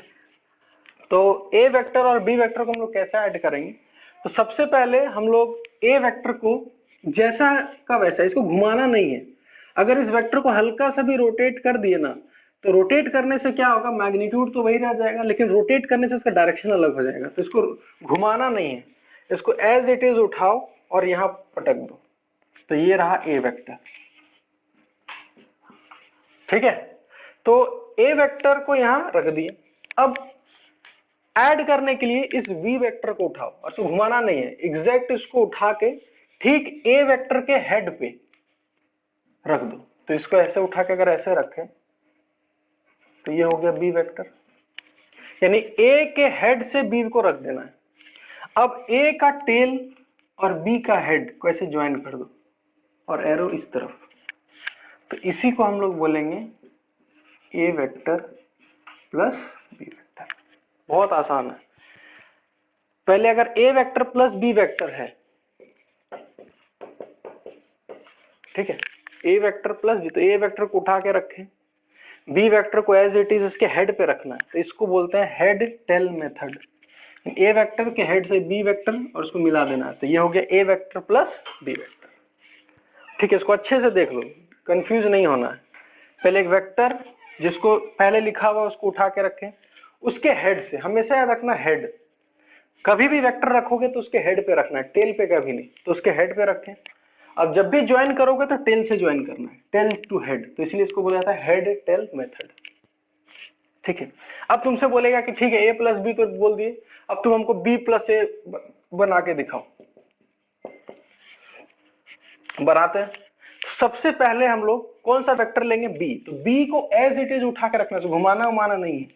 तो ए वेक्टर और बी वेक्टर को हम लोग कैसे ऐड करेंगे, तो सबसे पहले हम लोग ए वेक्टर को जैसा का वैसा, इसको घुमाना नहीं है। अगर इस वेक्टर को हल्का सा भी रोटेट कर दिए ना, तो रोटेट करने से क्या होगा, मैग्नीट्यूड तो वही रह जाएगा, लेकिन रोटेट करने से इसका डायरेक्शन अलग हो जाएगा। तो इसको घुमाना नहीं है, इसको एज इट इज उठाओ और यहां पटक दो, तो ये रहा ए वेक्टर। ठीक है, तो ए वेक्टर को यहां रख दिए। अब ऐड करने के लिए इस v वेक्टर को उठाओ, और इसको घुमाना नहीं है, एग्जैक्ट इसको उठा के ठीक ए वेक्टर के हेड पे रख दो। तो इसको ऐसे उठा के अगर ऐसे रखें तो ये हो गया बी वेक्टर, यानी ए के हेड से बी को रख देना है। अब ए का टेल और बी का हेड को ऐसे ज्वाइन कर दो और एरो इस तरफ, तो इसी को हम लोग बोलेंगे A vector plus B vector. बहुत आसान है। पहले अगर A vector plus B vector है, ठीक है, ए वेक्टर प्लस बी, तो ए वेक्टर को उठा के रखें, बी वेक्टर को एज इट इज इसके हेड पे रखना है, तो इसको बोलते हैं हेड टेल मेथड। ए वेक्टर के हेड से बी वेक्टर और उसको मिला देना है, तो ये हो गया ए वेक्टर प्लस बी वेक्टर। ठीक है, इसको अच्छे से देख लो, कंफ्यूज नहीं होना है। पहले एक वेक्टर जिसको पहले लिखा हुआ उसको उठा के रखें, उसके हेड से, हमेशा याद रखना हेड, कभी भी वेक्टर रखोगे तो उसके हेड पे रखना है, टेल पे कभी नहीं, तो उसके हेड पे रखें। अब जब भी ज्वाइन करोगे तो टेल से ज्वाइन करना है, टेल टू हेड, तो इसलिए इसको बोला जाता है हेड टेल मेथड। ठीक है, अब तुमसे बोलेगा कि ठीक है ए प्लस बी तो बोल दिए, अब तुम हमको बी प्लस ए बना के दिखाओ। बनाते हैं। तो सबसे पहले हम लोग कौन सा वेक्टर लेंगे, बी, तो बी को एज इट इज उठा के रखना, तो घुमाना उमाना नहीं है,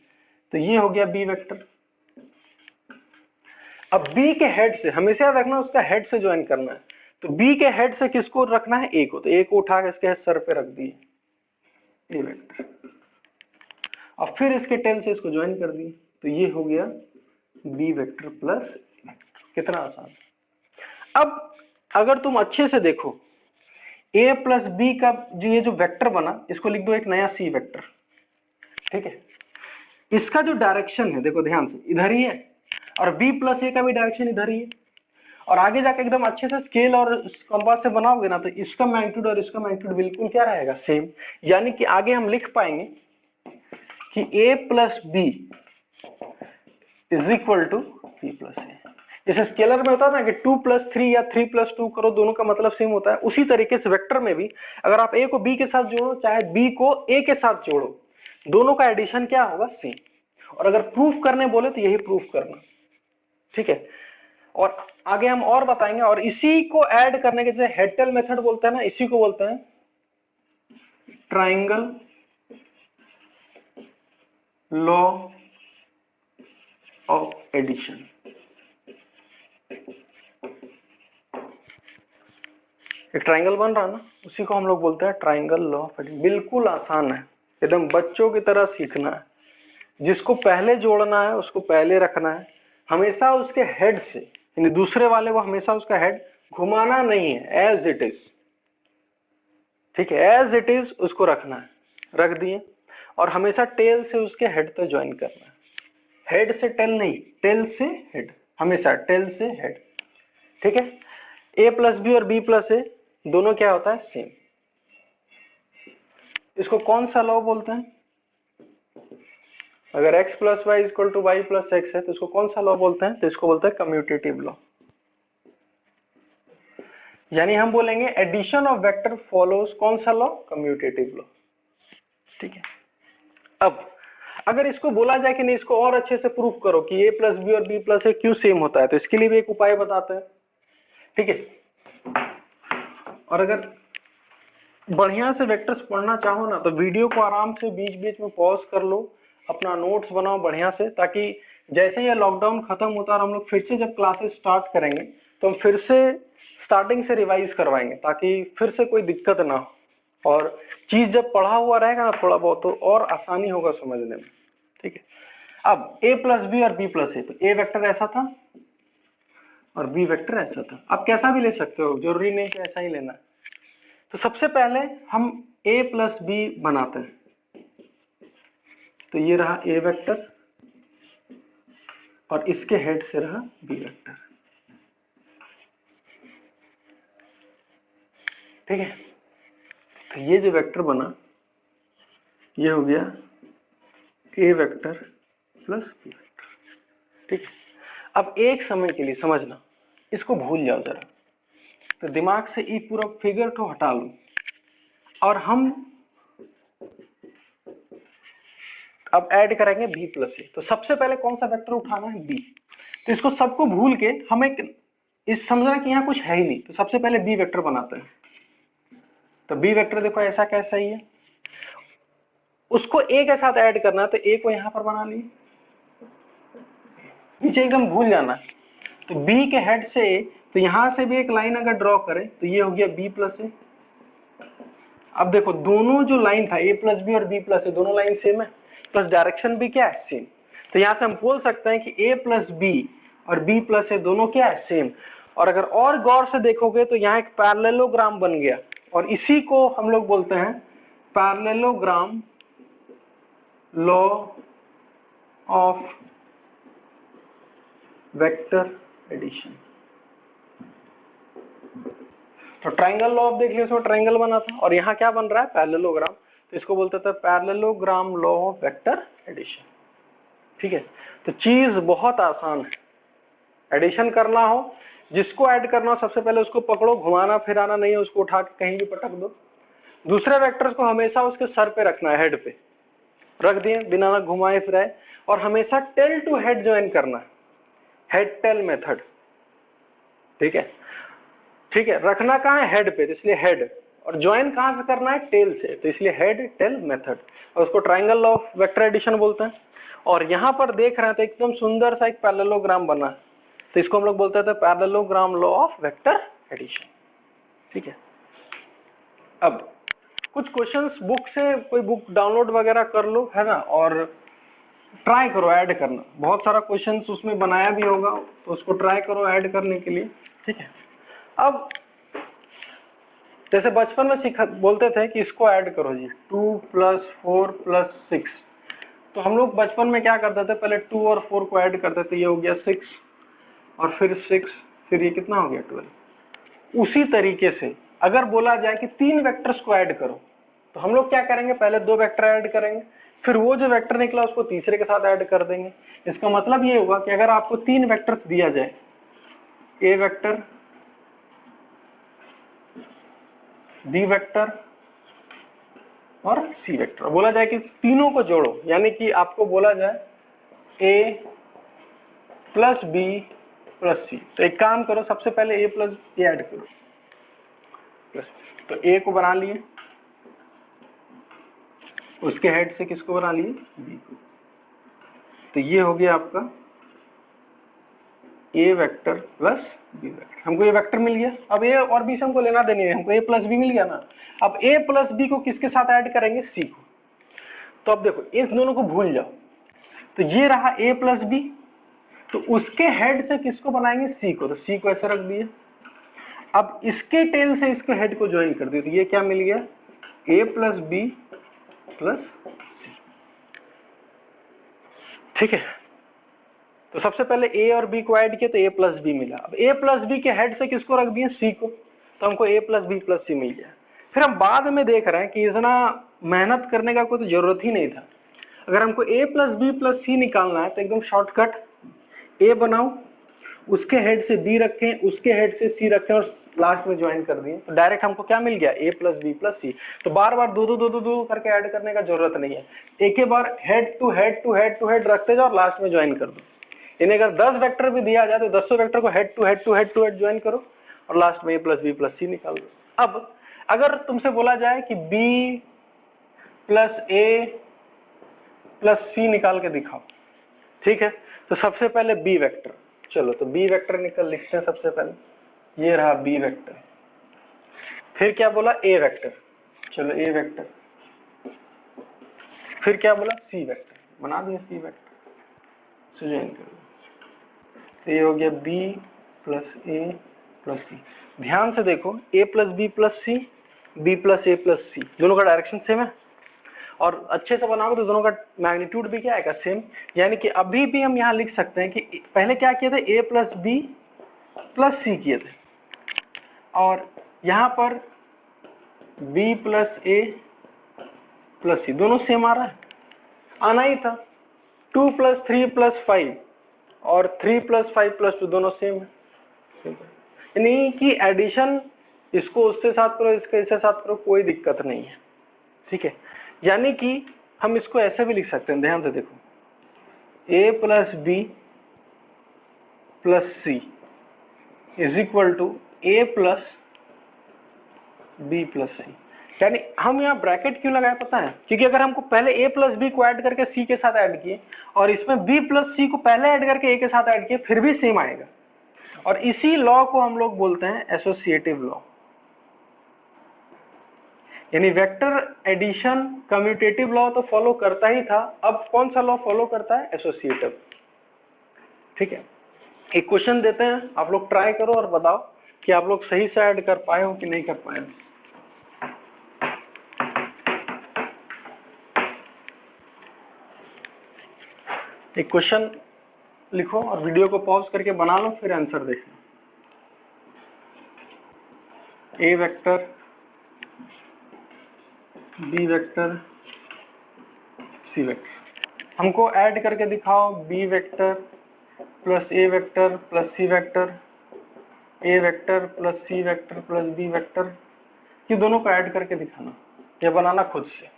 तो ये हो गया बी वेक्टर। अब बी के हेड से हमेशा रखना, उसका हेड से ज्वाइन करना है, तो बी के हेड से किसको रखना है, ए को, तो ए को उठा के इसके सर पे रख दिए, ए वेक्टर। अब फिर इसके टेल से इसको ज्वाइन कर दिए, तो ये हो गया बी वेक्टर प्लस, कितना आसान। अब अगर तुम अच्छे से देखो, ए प्लस बी का जो ये जो वेक्टर बना, इसको लिख दो एक नया सी वेक्टर। ठीक है, इसका जो डायरेक्शन है देखो ध्यान से, इधर ही है, और बी प्लस ए का भी डायरेक्शन इधर ही है, और आगे जाके एकदम अच्छे से स्केल और कंपास से बनाओगे ना, तो इसका मैग्नीट्यूड और इसका मैग्नीट्यूड बिल्कुल क्या रहेगा, सेम। यानी कि आगे हम लिख पाएंगे कि a plus B is equal to B plus A. जैसे स्केलर में होता है ना कि 2 प्लस 3 या 3 प्लस 2 करो, दोनों का मतलब सेम होता है, उसी तरीके से वेक्टर में भी अगर आप a को b के साथ जोड़ो, चाहे b को a के साथ जोड़ो, दोनों का एडिशन क्या होगा, सेम। और अगर प्रूफ करने बोले तो यही प्रूफ करना। ठीक है, और आगे हम और बताएंगे, और इसी को ऐड करने के जैसे हेडटेल मेथड बोलते हैं ना, इसी को बोलते हैं ट्राइंगल लॉ ऑफ एडिशन। एक ट्राइंगल बन रहा है ना, उसी को हम लोग बोलते हैं ट्राइंगल लॉ ऑफ एडिशन। बिल्कुल आसान है, एकदम बच्चों की तरह सीखना है। जिसको पहले जोड़ना है उसको पहले रखना है, हमेशा उसके हेड से, यानी दूसरे वाले को हमेशा उसका हेड घुमाना नहीं है, एज इट इज। ठीक है, एज इट इज उसको रखना है, रख दिए, और हमेशा टेल से उसके हेड तक ज्वाइन करना है। हेड से टेल नहीं, टेल से हेड, हमेशा टेल से हेड। ठीक है, ए प्लस बी और बी प्लस ए दोनों क्या होता है, सेम। इसको कौन सा लॉ बोलते हैं, अगर x plus Y equal to Y plus X है तो इसको कौन सा लॉ बोलते हैं, तो इसको बोलते हैं कम्यूटेटिव लॉ। यानी हम बोलेंगे एडिशन ऑफ वेक्टर फॉलोज कौन सा लॉ, कम्यूटेटिव लॉ। ठीक है, अब अगर इसको बोला जाए कि नहीं, इसको और अच्छे से प्रूफ करो कि a प्लस बी और b प्लस ए क्यों सेम होता है, तो इसके लिए भी एक उपाय बताते हैं। ठीक है, और अगर बढ़िया से वेक्टर्स पढ़ना चाहो ना, तो वीडियो को आराम से बीच बीच में पॉज कर लो, अपना नोट्स बनाओ बढ़िया से, ताकि जैसे ये लॉकडाउन खत्म होता है और हम लोग फिर से जब क्लासेस स्टार्ट करेंगे तो हम फिर से स्टार्टिंग से रिवाइज करवाएंगे, ताकि फिर से कोई दिक्कत ना हो, और चीज जब पढ़ा हुआ रहेगा ना थोड़ा बहुत, तो और आसानी होगा समझने में। ठीक है, अब a प्लस बी और b प्लस ए, तो a वेक्टर ऐसा था और b वेक्टर ऐसा था। आप कैसा भी ले सकते हो, जरूरी नहीं कि ऐसा ही लेना है। तो सबसे पहले हम a प्लस बी बनाते हैं, तो ये रहा a वेक्टर और इसके हेड से रहा b वेक्टर। ठीक है, तो ये जो वेक्टर बना ये हो गया a vector plus b vector. ठीक है, अब एक समय के लिए समझना, इसको भूल जाओ जरा, तो दिमाग से ये पूरा फिगर को हटा लो, और हम अब ऐड करेंगे b प्लस ए। तो सबसे पहले कौन सा वेक्टर उठाना है, b। तो इसको सबको भूल के हम एक इस समझना कि यहाँ कुछ है ही नहीं, तो सबसे पहले b वेक्टर बनाते हैं। तो b वेक्टर देखो ऐसा कैसा ही है, उसको a के साथ ऐड करना है, तो a को यहां पर बना लिए, नीचे एकदम भूल जाना। तो b के हेड से a, तो यहां से भी एक लाइन अगर ड्रॉ करें तो ये हो गया b प्लस ए। अब देखो दोनों जो लाइन था a प्लस बी और b प्लस ए, दोनों लाइन सेम है, प्लस डायरेक्शन भी क्या है, सेम। तो यहां से हम बोल सकते हैं कि a प्लस बी और b प्लस ए दोनों क्या है, सेम। और अगर और गौर से देखोगे तो यहाँ एक पैरेललोग्राम बन गया, और इसी को हम लोग बोलते हैं parallelogram law of vector addition. तो ट्राइंगल लॉ ऑफ देख लियो, ट्राइंगल बना था, और यहाँ क्या बन रहा है, पैरेललोग्राम। तो इसको बोलते थे parallelogram law of vector addition. ठीक है, तो चीज बहुत आसान है। एडिशन करना हो, जिसको ऐड करना हो सबसे पहले उसको पकड़ो, घुमाना फिराना नहीं है, उसको उठा के कहीं भी पटक दो। दूसरे वेक्टर्स को हमेशा उसके सर पे रखना है, हेड पे रख दिए बिना ना घुमाए फिराए, और हमेशा टेल टू हेड ज्वाइन करना है, हेड टेल मेथड। ठीक है, ठीक है, रखना कहाँ है, हेड पे, इसलिए हेड, और ज्वाइन कहां से करना है, टेल से, तो इसलिए हेड टेल मेथड, और उसको triangle law of vector addition बोलते हैं। और यहां पर देख रहे हैं तो एकदम सुंदर सा एक पैरेललोग्राम बना है, तो इसको हम लोग बोलते थे parallelogram law of vector addition. ठीक है, अब कुछ क्वेश्चंस बुक से, कोई बुक डाउनलोड वगैरह कर लो, है ना, और ट्राई करो ऐड करना। बहुत सारा क्वेश्चंस उसमें बनाया भी होगा, तो उसको ट्राई करो ऐड करने के लिए। ठीक है, अब जैसे बचपन में सीखा बोलते थे कि इसको ऐड करो जी, 2 + 4 + 6। तो हम लोग बचपन में क्या करते थे, पहले 2 और 4 को ऐड करते थे, ये हो गया 6, और फिर 6, फिर ये कितना हो गया 12। उसी तरीके से अगर बोला जाए कि 3 वेक्टर्स को ऐड करो, तो हम लोग क्या करेंगे, पहले 2 वेक्टर ऐड करेंगे, फिर वो जो वेक्टर निकला उसको तीसरे के साथ ऐड कर देंगे। इसका मतलब ये होगा कि अगर आपको 3 वेक्टर्स दिया जाए, ए वेक्टर, बी वेक्टर और सी वेक्टर, बोला जाए कि तीनों को जोड़ो, यानी कि आपको बोला जाए ए प्लस बी प्लस सी, तो एक काम करो, सबसे पहले ए प्लस ए ऐड करो प्लस, तो ए को बना लिए, उसके हेड से किसको बना लिए, बी को, तो ये हो गया आपका ए वेक्टर प्लस बी वेक्टर। हमको ए वेक्टर मिल गया, अब ए और बी से हमको लेना देनी है, हमको ए प्लस बी मिल गया ना। अब ए प्लस बी को किसके साथ ऐड करेंगे, सी को। तो अब देखो इस दोनों को भूल जाओ, तो ये रहा ए प्लस बी, तो उसके हेड से किसको बनाएंगे, सी को, तो सी को ऐसे रख दिए। अब इसके टेल से इसके हेड को ज्वाइन कर दिए, तो ये क्या मिल गया, ए प्लस बी प्लस सी। ठीक है, तो सबसे पहले ए और बी को ऐड किया तो ए प्लस बी मिला। अब ए प्लस बी के हेड से किसको रख दिए, सी को, तो हमको ए प्लस बी प्लस सी मिल गया। फिर हम बाद में देख रहे हैं कि इतना मेहनत करने का कोई तो जरूरत ही नहीं था। अगर हमको ए प्लस बी प्लस सी निकालना है तो एकदम शॉर्टकट, ए बनाओ, उसके हेड से बी रखें, उसके हेड से सी रखें, और लास्ट में ज्वाइन कर दिए, तो डायरेक्ट हमको क्या मिल गया, ए प्लस बी प्लस सी। तो बार बार दो करके ऐड करने का जरूरत नहीं है, एक ही बार head to head to head to head रखते जाओ और लास्ट में ज्वाइन कर दो। इन्हें अगर 10 वेक्टर भी दिया जाए तो 10 वेक्टर को head to head to head to head join करो और लास्ट में A plus B plus C निकाल दो। अब अगर तुमसे बोला जाए कि B plus A plus C निकाल के दिखाओ, ठीक है, तो सबसे पहले बी वेक्टर, चलो तो बी वेक्टर निकल लिखते हैं सबसे पहले, ये रहा बी वेक्टर। फिर क्या बोला, ए वेक्टर, चलो ए वेक्टर। फिर क्या बोला, सी वेक्टर, बना दिया सी वेक्टर से ज्वाइन कर, तो ये हो गया b plus A plus C. ध्यान से देखो, a plus B plus C, B plus A plus C, दोनों का डायरेक्शन सेम है, और अच्छे से बनाओगे तो दोनों का मैग्नीट्यूड भी क्या आएगा, सेम। यानी कि अभी भी हम यहाँ लिख सकते हैं कि पहले क्या किए थे, a प्लस बी प्लस सी किए थे, और यहाँ पर b plus A plus C, दोनों सेम आ रहा है, आना ही था। 2 + 3 + 5 और 3 + 5 + 2 दोनों सेम है, यानी कि एडिशन इसको उससे साथ करो, इसके इससे साथ करो, कोई दिक्कत नहीं है। ठीक है, यानी कि हम इसको ऐसे भी लिख सकते हैं, ध्यान से देखो, a plus B plus C is equal to a plus B plus C. यानी हम यहाँ ब्रैकेट क्यों लगाए पता है, क्योंकि अगर हमको पहले a प्लस बी को ऐड करके c के साथ ऐड किए और इसमें b प्लस सी को पहले ऐड करके a के साथ ऐड किए, फिर भी सेम आएगा। और इसी लॉ को हम लोग बोलते हैं एसोसिएटिव लॉ। यानी वेक्टर एडिशन कम्यूटेटिव लॉ तो फॉलो करता ही था, अब कौन सा लॉ फॉलो करता है? एसोसिएटिव। ठीक है, एक क्वेश्चन देते हैं, आप लोग ट्राई करो और बताओ कि आप लोग सही से ऐड कर पाए हो कि नहीं कर पाए हो। एक क्वेश्चन लिखो और वीडियो को पॉज करके बना लो, फिर आंसर देखना। ए vector, B vector, C vector. हमको ऐड करके दिखाओ बी वेक्टर प्लस ए वेक्टर प्लस सी वेक्टर, ए vector plus C vector plus B vector, ये दोनों को ऐड करके दिखाना, ये बनाना खुद से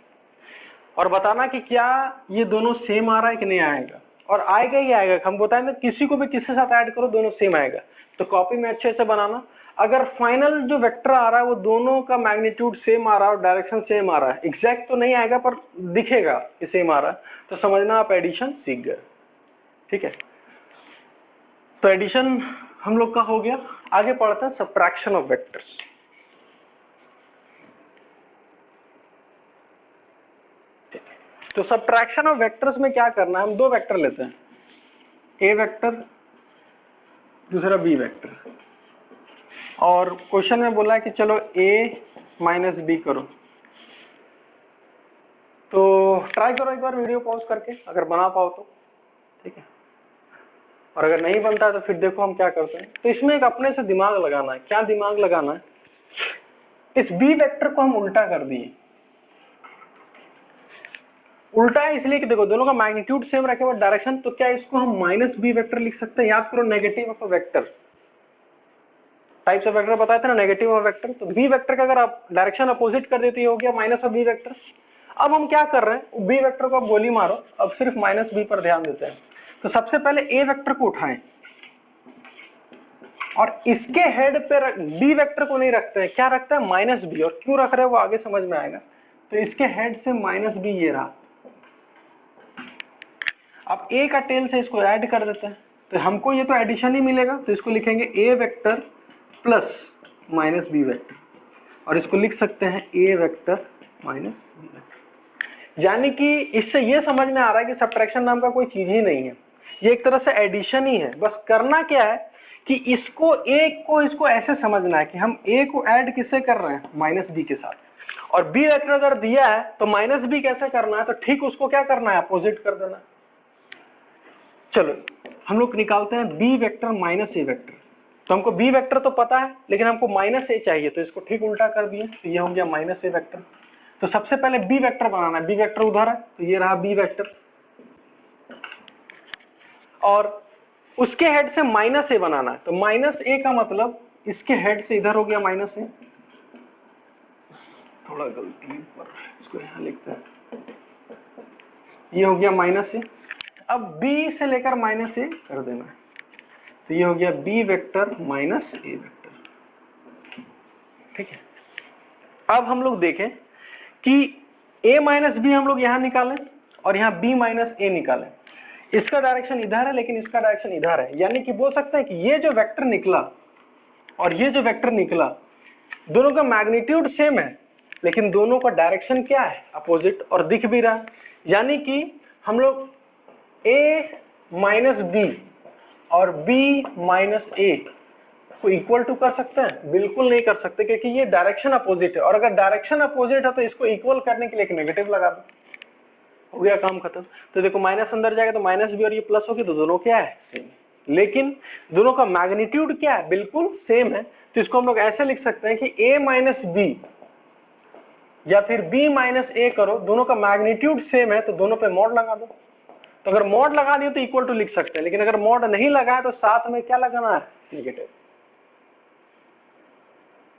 और बताना कि क्या ये दोनों सेम आ रहा है कि नहीं आएगा, और आएगा ही आएगा। हम बताएं ना, किसी को भी किसी के साथ ऐड करो दोनों सेम आएगा, तो कॉपी में अच्छे से बनाना। अगर फाइनल जो वेक्टर आ रहा है वो दोनों का मैग्नीट्यूड सेम आ रहा है और डायरेक्शन सेम आ रहा है, एग्जैक्ट तो नहीं आएगा पर दिखेगा कि सेम आ रहा है, तो समझना आप एडिशन सीख गए। ठीक है, तो एडिशन हम लोग का हो गया। आगे पढ़ते हैं सब्ट्रैक्शन ऑफ वेक्टर्स। तो सब्ट्रैक्शन ऑफ वेक्टर्स में क्या करना है, हम दो वेक्टर लेते हैं, ए वेक्टर दूसरा बी वेक्टर, और क्वेश्चन में बोला है कि चलो ए माइनस बी करो। तो ट्राई करो एक बार वीडियो पॉज करके, अगर बना पाओ तो ठीक है, और अगर नहीं बनता है तो फिर देखो हम क्या करते हैं। तो इसमें एक अपने से दिमाग लगाना है। क्या दिमाग लगाना है? इस बी वेक्टर को हम उल्टा कर दिए। उल्टा है इसलिए कि देखो दोनों का मैग्नीट्यूड सेम रखे हुए डायरेक्शन, तो क्या इसको हम माइनस बी वेक्टर लिख सकते हैं? याद करो negative of a vector, types of vector बताए थे ना, नेगेटिव ऑफ वेक्टर। तो बी वेक्टर का अगर आप डायरेक्शन अपोजिट कर देते हो गया माइनस ऑफ बी वेक्टर। अब हम क्या कर रहे हैं, बी वेक्टर को आप गोली मारो, अब सिर्फ माइनस बी पर ध्यान देते हैं। तो सबसे पहले ए वेक्टर को उठाएं और इसके हेड पे बी वेक्टर को नहीं रखते हैं, क्या रखते हैं? Minus B. और क्यों रख रहे हैं वो आगे समझ में आएगा। तो इसके हेड से माइनस बी ये रहा। अब ए का टेल से इसको ऐड कर देते हैं, तो हमको ये तो एडिशन ही मिलेगा, तो इसको लिखेंगे A vector plus minus B vector, और इसको लिख सकते हैं A vector minus B vector. यानी कि इससे ये समझ में आ रहा है कि सब्ट्रैक्शन नाम का कोई चीज ही नहीं है, ये एक तरह से एडिशन ही है। बस करना क्या है कि इसको ए को इसको ऐसे समझना है कि हम ए को ऐड किससे कर रहे हैं? माइनस बी के साथ। और बी वेक्टर अगर दिया है तो माइनस बी कैसे करना है? तो ठीक उसको क्या करना है? अपोजिट कर देना। चलो हम लोग निकालते हैं B vector minus A vector. तो हमको बी वेक्टर तो पता है, लेकिन हमको माइनस ए चाहिए, तो इसको ठीक उल्टा कर दिए, तो ये हो गया माइनस ए वेक्टर। तो सबसे पहले बी वेक्टर बनाना है, बी वेक्टर उधर है, तो ये रहा बी वेक्टर, और उसके हेड से माइनस ए बनाना है। तो माइनस ए का मतलब इसके हेड से इधर हो गया माइनस ए, थोड़ा गलती पर इसको यहां लिखते हैं, ये हो गया माइनस ए। अब बी से लेकर माइनस ए कर देना है, तो ये हो गया B vector minus A vector. ठीक है, अब हम लोग देखें कि a माइनस बी हम लोग यहां निकालें और यहां b माइनस ए निकालें। इसका डायरेक्शन इधर है लेकिन इसका डायरेक्शन इधर है, यानी कि बोल सकते हैं कि ये जो वेक्टर निकला और ये जो वेक्टर निकला, दोनों का मैग्नीट्यूड सेम है, लेकिन दोनों का डायरेक्शन क्या है? अपोजिट, और दिख भी रहा है। यानी कि हम लोग a माइनस बी और b माइनस ए को इक्वल टू कर सकते हैं? बिल्कुल नहीं कर सकते, क्योंकि ये डायरेक्शन अपोजिट है, और अगर डायरेक्शन अपोजिट है तो इसको इक्वल करने के लिए एक नेगेटिव लगा दो, हो गया काम खत्म। तो देखो माइनस अंदर जाएगा तो माइनस बी और ये प्लस होगी, तो दोनों क्या है? सेम। लेकिन दोनों का मैग्नीट्यूड क्या है? बिल्कुल सेम है। तो इसको हम लोग ऐसे लिख सकते हैं कि a माइनस बी या फिर b माइनस ए करो, दोनों का मैग्नीट्यूड सेम है, तो दोनों पे मॉड लगा दो। तो अगर मॉड लगा दिए तो इक्वल टू लिख सकते हैं, लेकिन अगर मॉड नहीं लगाए तो साथ में क्या लगाना है? नेगेटिव।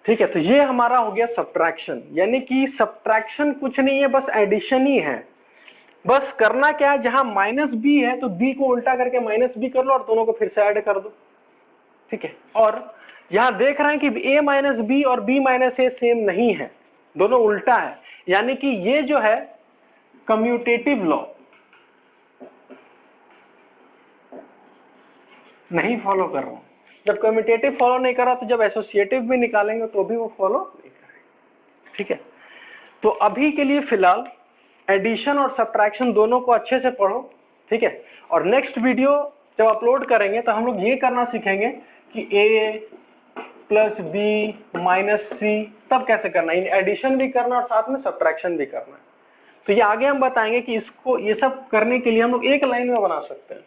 ठीक है, तो ये हमारा हो गया सब्ट्रैक्शन। यानी कि सब्ट्रैक्शन कुछ नहीं है, बस एडिशन ही है। बस करना क्या है, जहां माइनस बी है तो बी को उल्टा करके माइनस बी कर लो और दोनों को फिर से ऐड कर दो। ठीक है, और यहां देख रहे हैं कि a माइनस बी और b माइनस ए सेम नहीं है, दोनों उल्टा है। यानी कि ये जो है कम्यूटेटिव लॉ नहीं फॉलो कर रहा हूं। जब कम्यूटेटिव फॉलो नहीं कर रहा तो जब एसोसिएटिव भी निकालेंगे तो भी वो फॉलो नहीं करेगा। ठीक है, तो अभी के लिए फिलहाल एडिशन और सब्ट्रैक्शन दोनों को अच्छे से पढ़ो, ठीक है। और नेक्स्ट वीडियो जब अपलोड करेंगे तो हम लोग ये करना सीखेंगे कि a प्लस बी माइनस सी तब कैसे करना है, एडिशन भी करना और साथ में सब्ट्रैक्शन भी करना है। तो ये आगे हम बताएंगे कि इसको ये सब करने के लिए हम लोग एक लाइन में बना सकते हैं।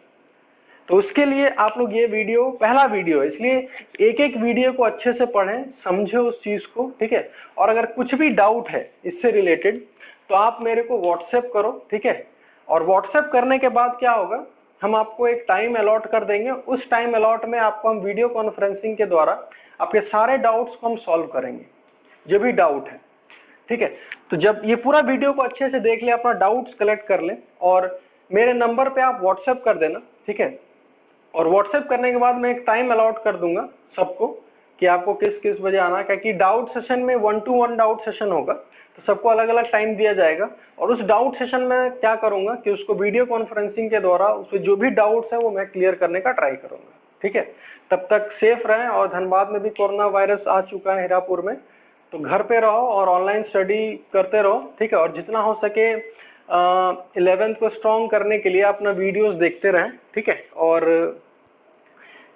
तो उसके लिए आप लोग ये वीडियो पहला वीडियो है, इसलिए एक एक वीडियो को अच्छे से पढ़ें, समझे उस चीज को, ठीक है। और अगर कुछ भी डाउट है इससे रिलेटेड तो आप मेरे को व्हाट्सएप करो, ठीक है। और व्हाट्सएप करने के बाद क्या होगा, हम आपको एक टाइम अलॉट कर देंगे, उस टाइम अलॉट में आपको हम वीडियो कॉन्फ्रेंसिंग के द्वारा आपके सारे डाउट्स को हम सॉल्व करेंगे, जो भी डाउट है, ठीक है। तो जब ये पूरा वीडियो को अच्छे से देख ले, अपना डाउट्स कलेक्ट कर ले और मेरे नंबर पे आप व्हाट्सएप कर देना, ठीक है। और व्हाट्सएप करने के बाद मैं एक टाइम अलॉट कर दूंगा सबको कि आपको किस किस बजे आना है, क्योंकि डाउट सेशन में 1-to-1 डाउट सेशन होगा, तो सबको अलग अलग टाइम दिया जाएगा। और उस डाउट सेशन में क्या करूंगा कि उसको वीडियो कॉन्फ्रेंसिंग के द्वारा उसमें जो भी डाउट्स है वो मैं क्लियर करने का ट्राई करूंगा, ठीक है। तब तक सेफ रहें। और धनबाद में भी कोरोना वायरस आ चुका है, हीरापुर में, तो घर पे रहो और ऑनलाइन स्टडी करते रहो, ठीक है। और जितना हो सके 11th को स्ट्रॉन्ग करने के लिए अपना वीडियोस देखते रहें, ठीक है। और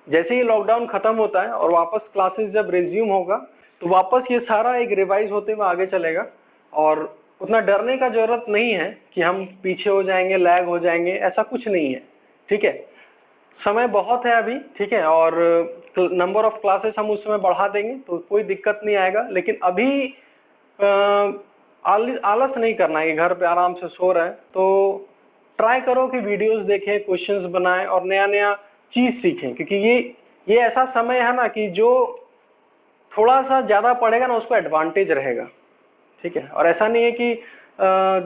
जैसे ही लॉकडाउन खत्म होता है और वापस क्लासेस जब रिज्यूम होगा तो वापस ये सारा एक रिवाइज होते हुए आगे चलेगा। और उतना डरने का जरूरत नहीं है कि हम पीछे हो जाएंगे, लैग हो जाएंगे, ऐसा कुछ नहीं है, ठीक है। समय बहुत है अभी, ठीक है। और नंबर ऑफ क्लासेस हम उस समय बढ़ा देंगे तो कोई दिक्कत नहीं आएगा। लेकिन अभी आलस नहीं करना है कि घर पे आराम से सो रहे हैं, तो ट्राई करो कि वीडियोस देखें, क्वेश्चंस बनाएं और नया नया चीज सीखें, क्योंकि ये ऐसा समय है ना कि जो थोड़ा सा ज्यादा पढ़ेगा ना उसको एडवांटेज रहेगा, ठीक है। और ऐसा नहीं है कि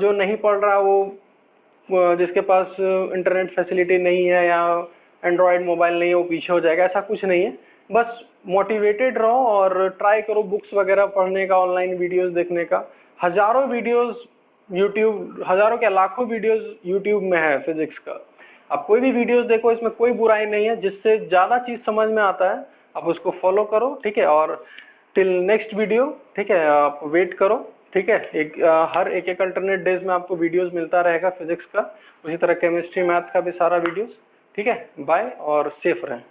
जो नहीं पढ़ रहा वो जिसके पास इंटरनेट फैसिलिटी नहीं है या एंड्रॉयड मोबाइल नहीं है वो पीछे हो जाएगा, ऐसा कुछ नहीं है। बस मोटिवेटेड रहो और ट्राई करो बुक्स वगैरह पढ़ने का, ऑनलाइन वीडियोस देखने का। हजारों वीडियोस यूट्यूब, हजारों क्या लाखों वीडियोस यूट्यूब में है फिजिक्स का। आप कोई भी वीडियोस देखो, इसमें कोई बुराई नहीं है, जिससे ज्यादा चीज समझ में आता है आप उसको फॉलो करो, ठीक है। और टिल नेक्स्ट वीडियो, ठीक है, आप वेट करो, ठीक है। हर एक अल्टरनेट डेज में आपको वीडियोस मिलता रहेगा फिजिक्स का, उसी तरह केमिस्ट्री मैथ्स का भी सारा वीडियोस, ठीक है। बाय और सेफ रहें।